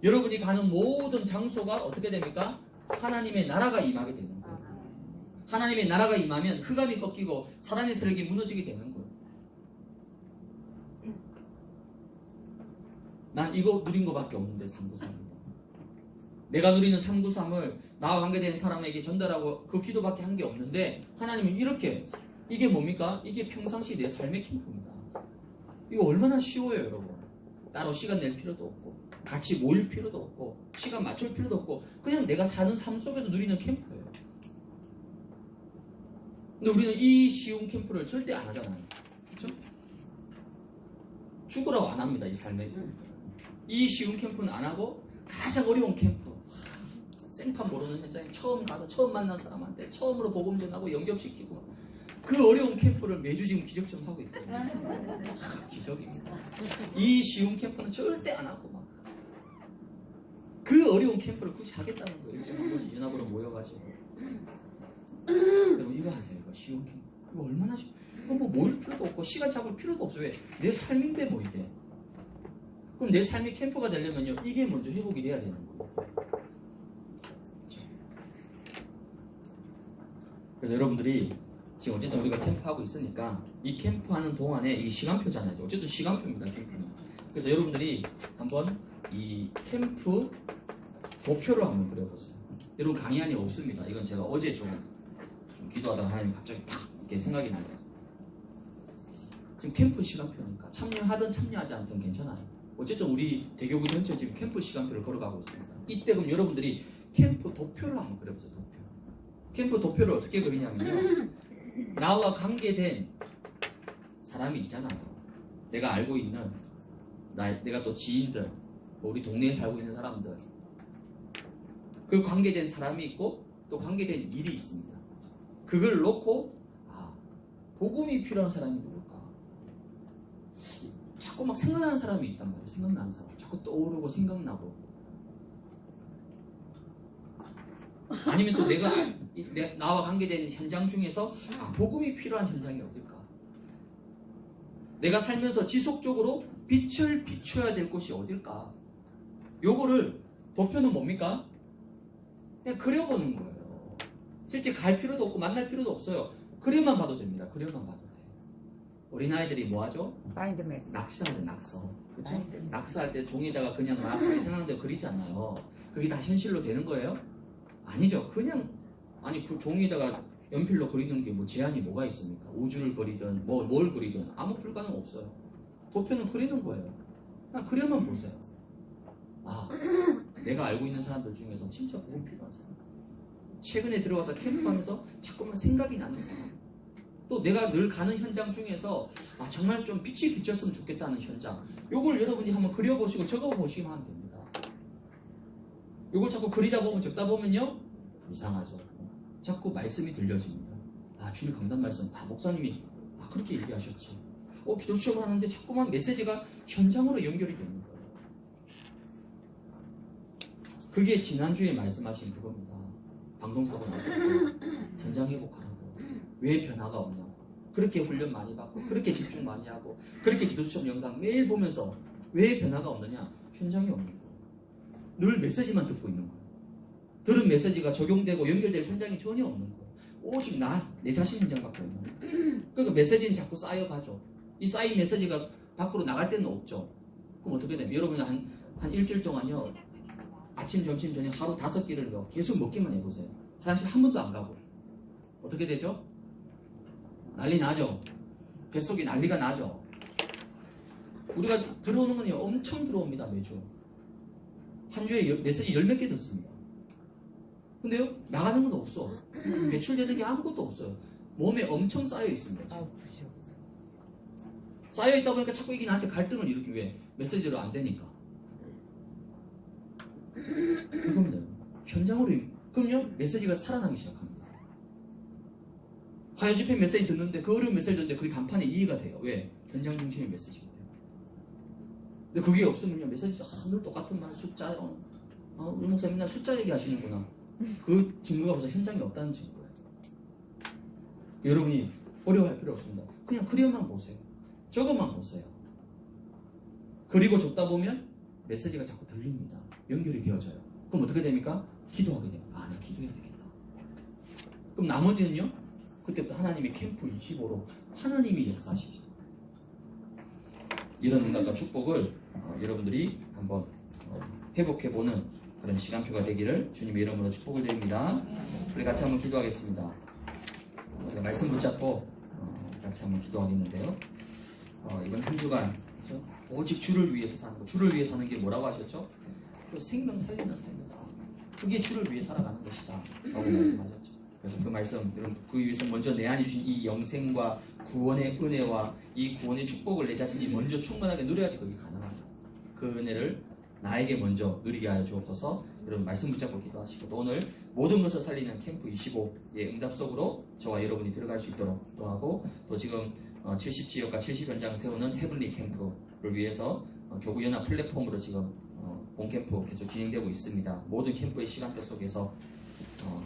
여러분이 가는 모든 장소가 어떻게 됩니까? 하나님의 나라가 임하게 되는 거예요. 하나님의 나라가 임하면 흑암이 꺾이고 사단의 세력이 무너지게 되는 거예요. 난 이거 누린 거밖에 없는데 393. 내가 누리는 393을 나와 관계된 사람에게 전달하고 그 기도밖에 한 게 없는데 하나님은 이렇게 이게 뭡니까? 이게 평상시 내 삶의 캠프입니다. 이거 얼마나 쉬워요 여러분. 따로 시간 낼 필요도 없고 같이 모일 필요도 없고 시간 맞출 필요도 없고 그냥 내가 사는 삶 속에서 누리는 캠프예요. 근데 우리는 이 쉬운 캠프를 절대 안 하잖아요. 그렇죠? 죽으라고 안 합니다. 이 삶의 캠프. 이 쉬운 캠프는 안 하고 가장 어려운 캠프 생판 모르는 현장에 처음 가서 처음 만난 사람한테 처음으로 복음 전하고 영접시키고 그 어려운 캠프를 매주 지금 기적처럼 하고 있거든요. 참 기적입니다. 이 쉬운 캠프는 절대 안 하고 막 그 어려운 캠프를 굳이 하겠다는 거예요. 이제 한 번씩 연합으로 모여가지고 여러분 이거 하세요. 이거 쉬운 캠프. 이거 얼마나 쉬워. 이거 뭐 모일 필요도 없고 시간 잡을 필요도 없어. 왜? 내 삶인데 뭐 이게. 그럼 내 삶이 캠프가 되려면요 이게 먼저 회복이 돼야 되는 거예요. 그렇죠? 그래서 여러분들이 지금 어쨌든 우리가 캠프하고 있으니까 이 캠프하는 동안에 이 시간표잖아요. 어쨌든 시간표입니다. 캠프는. 그래서 여러분들이 한번 이 캠프 도표를 한번 그려보세요. 여러분 강의안이 없습니다. 이건 제가 어제 좀 기도하다가 하나님 갑자기 탁 이렇게 생각이 나요. 지금 캠프 시간표니까 참여하든 참여하지 않든 괜찮아요. 어쨌든 우리 대교구 전체 지금 캠프 시간표를 걸어가고 있습니다. 이때 그럼 여러분들이 캠프 도표를 한번 그려보세요. 도표. 캠프 도표를 어떻게 그리냐면요. 나와 관계된 사람이 있잖아요. 내가 알고 있는 내가 또 지인들, 뭐 우리 동네에 살고 있는 사람들, 그 관계된 사람이 있고 또 관계된 일이 있습니다. 그걸 놓고 복음이 필요한 사람이 누굴까? 자꾸 막 생각나는 사람이 있단 말이에요. 생각나는 사람. 자꾸 떠오르고 생각나고. 아니면 또 나와 관계된 현장 중에서 복음이 필요한 현장이 어딜까? 내가 살면서 지속적으로 빛을 비춰야 될 곳이 어딜까? 요거를 도표는 뭡니까? 그냥 그려보는 거예요. 실제 갈 필요도 없고 만날 필요도 없어요. 그림만 봐도 됩니다. 그림만 봐도 돼. 어린아이들이 뭐 하죠? 마인드맵. 낙서하죠, 낙서. 그쵸? 낙서할 때 종이에다가 그냥 막 자기 생각나는 대로 그리잖아요. 그게 다 현실로 되는 거예요? 아니죠. 그냥, 그 종이에다가 연필로 그리는 게 뭐 제한이 뭐가 있습니까? 우주를 그리든, 뭘 그리든 아무 불가능 없어요. 도표는 그리는 거예요. 그냥 그려만 보세요. 내가 알고 있는 사람들 중에서 진짜 복음 필요한 사람. 최근에 들어와서 캠프하면서 자꾸만 생각이 나는 사람. 또 내가 늘 가는 현장 중에서 정말 좀 빛이 비쳤으면 좋겠다는 현장. 요걸 여러분이 한번 그려보시고 적어보시면 하면 됩니다. 요걸 자꾸 그리다 보면 적다 보면요 이상하죠. 자꾸 말씀이 들려집니다. 주일 강단 말씀 목사님이 그렇게 얘기하셨지. 기도 수업을 하는데 자꾸만 메시지가 현장으로 연결이 되는 거예요. 그게 지난주에 말씀하신 그겁니다. 방송사고 났을 때 현장 회복하라고. 왜 변화가 없냐고. 그렇게 훈련 많이 받고 그렇게 집중 많이 하고 그렇게 기도 수업 영상 매일 보면서 왜 변화가 없느냐. 현장이 없는 거예요. 늘 메시지만 듣고 있는 거예요. 들은 메시지가 적용되고 연결될 현장이 전혀 없는 거예요. 오직 내 자신 현장 갖고 있는 거예요. 그러니까 메시지는 자꾸 쌓여가죠. 이 쌓인 메시지가 밖으로 나갈 때는 없죠. 그럼 어떻게 되면 여러분이 한 일주일 동안요 아침, 점심, 저녁 하루 5끼를 계속 먹기만 해보세요. 화장실 한 번도 안 가고 어떻게 되죠? 난리 나죠? 뱃속이 난리가 나죠? 우리가 들어오는 건 엄청 들어옵니다. 매주 한 주에 메시지 10몇 개 듣습니다. 근데요 나가는 건 없어. 배출되는 게 아무것도 없어요. 몸에 엄청 쌓여 있습니다. 쌓여 있다 보니까 자꾸 이게 나한테 갈등을 일으키기 위해 메시지로 안 되니까. 그겁니다. 현장으로 그럼요 메시지가 살아나기 시작합니다. 화요 집회 메시지 듣는데 그 어려운 메시지 듣는데 그게 간판에 이해가 돼요. 왜? 현장 중심의 메시지이기 때문에. 근데 그게 없으면요 메시지 늘 똑같은 말 숫자요. 우리 목사님 맨날 숫자 얘기하시는구나. 그 증거가 벌써 현장이 없다는 증거예요. 여러분이 어려워할 필요 없습니다. 그냥 그려만 보세요. 저것만 보세요. 그리고 적다 보면 메시지가 자꾸 들립니다. 연결이 되어져요. 그럼 어떻게 됩니까? 기도하게 돼요. 내가 기도해야 되겠다. 그럼 나머지는요? 그때부터 하나님이 캠프 25로 하나님이 역사하시죠. 이런 응답과 축복을 여러분들이 한번 회복해보는 그런 시간표가 되기를 주님의 이름으로 축복을 드립니다. 우리 같이 한번 기도하겠습니다. 우리가 말씀 붙잡고 같이 한번 기도하겠는데요. 이번 한 주간 그렇죠? 오직 주를 위해서 사는 것. 주를 위해 사는 게 뭐라고 하셨죠? 생명 살리는 삶이다. 그게 주를 위해 살아가는 것이다 라고 말씀하셨죠. 그래서 그 말씀 여러분 그 위해서 먼저 내 안에 주신 이 영생과 구원의 은혜와 이 구원의 축복을 내 자신이 먼저 충만하게 누려야지 그게 가능합니다. 그 은혜를 나에게 먼저 누리게 하여 주옵소서. 여러분 말씀 붙잡고 기도하시고 또 오늘 모든 것을 살리는 캠프 25의 응답 속으로 저와 여러분이 들어갈 수 있도록 기도하고 또 지금 70지역과 70현장 세우는 헤블리 캠프를 위해서 교구 연합 플랫폼으로 지금 본캠프 계속 진행되고 있습니다. 모든 캠프의 시간표 속에서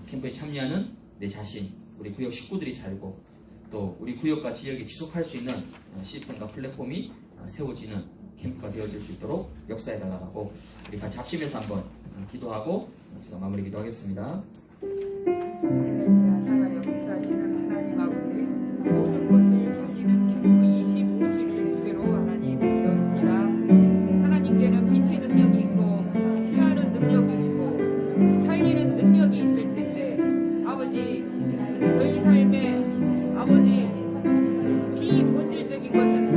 캠프에 참여하는 내 자신, 우리 구역 식구들이 살고 또 우리 구역과 지역에 지속할 수 있는 시스템과 플랫폼이 세워지는 캠프가 되어질 수 있도록 역사해 달라고 우리 같이 합심해서 한번 기도하고 제가 마무리 기도하겠습니다. 살아 역사하시는 하나님 아버지, 모든 것을 살리는 캠프 25시를 주제로 하나님 되었습니다. 하나님께는 빛의 능력이 있고 치하는 능력이 있고 살리는 능력이 있을 텐데 아버지 저희 삶에 아버지 비본질적인 것은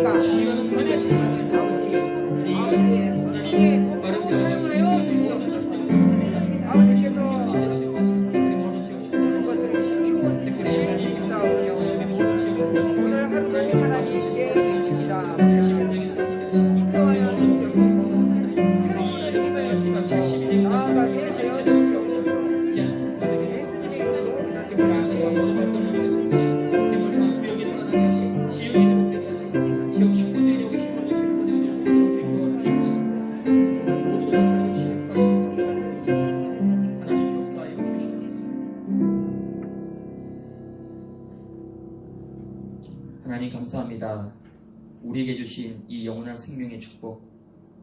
우리가 전해주신 아버지 아버지의 손에 사랑하여 주시옵소서. 아버지께서 모든 것을 이루어 주시옵소서. 오늘 하루도 하나님께 주시라 인도하여 주시옵소서. 새로운 힘을 나아가게 하여 주시옵소서. 예수님의 이름으로 기도합니다. 하나님 감사합니다. 우리에게 주신 이 영원한 생명의 축복,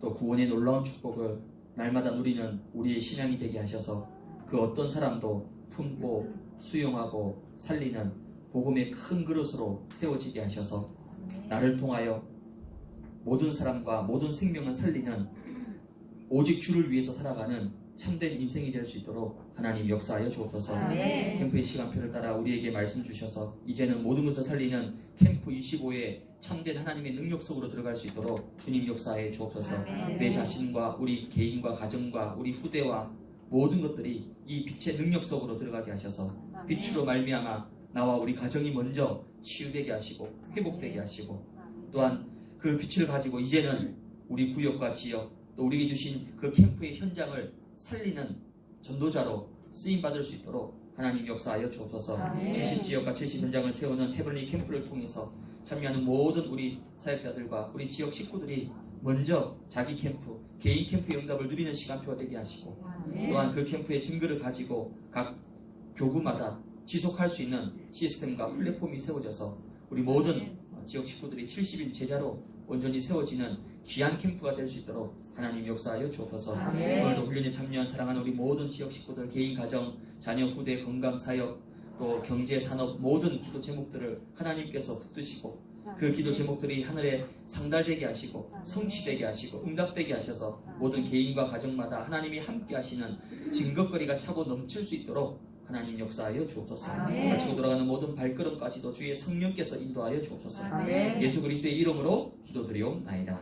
또 구원의 놀라운 축복을 날마다 누리는 우리의 신앙이 되게 하셔서 그 어떤 사람도 품고 수용하고 살리는 복음의 큰 그릇으로 세워지게 하셔서 나를 통하여 모든 사람과 모든 생명을 살리는 오직 주를 위해서 살아가는 참된 인생이 될 수 있도록 하나님 역사하여 주옵소서. 캠프의 시간표를 따라 우리에게 말씀 주셔서 이제는 모든 것을 살리는 캠프 25의 참된 하나님의 능력 속으로 들어갈 수 있도록 주님 역사하여 주옵소서. 내 자신과 우리 개인과 가정과 우리 후대와 모든 것들이 이 빛의 능력 속으로 들어가게 하셔서 빛으로 말미암아 나와 우리 가정이 먼저 치유되게 하시고 회복되게 하시고, 또한 그 빛을 가지고 이제는 우리 구역과 지역 또 우리에게 주신 그 캠프의 현장을 살리는 전도자로 쓰임받을 수 있도록 하나님 역사하여 주옵소서. 70지역과 70현장을 세우는 헤블리 캠프를 통해서 참여하는 모든 우리 사역자들과 우리 지역 식구들이 먼저 자기 캠프, 개인 캠프의 응답을 누리는 시간표가 되게 하시고, 또한 그 캠프의 증거를 가지고 각 교구마다 지속할 수 있는 시스템과 플랫폼이 세워져서 우리 모든 지역 식구들이 70인 제자로 온전히 세워지는 귀한 캠프가 될 수 있도록 하나님 역사하여 주옵소서. 오늘도 훈련에 참여한 사랑하는 우리 모든 지역 식구들, 개인, 가정, 자녀, 후대, 건강, 사역, 또 경제, 산업 모든 기도 제목들을 하나님께서 붙드시고 그 기도 제목들이 하늘에 상달되게 하시고 성취되게 하시고 응답되게 하셔서 모든 개인과 가정마다 하나님이 함께 하시는 증거거리가 차고 넘칠 수 있도록 하나님 역사하여 주옵소서. 가지고 돌아가는 모든 발걸음까지도 주의 성령께서 인도하여 주옵소서. 예수 그리스도의 이름으로 기도드리옵나이다.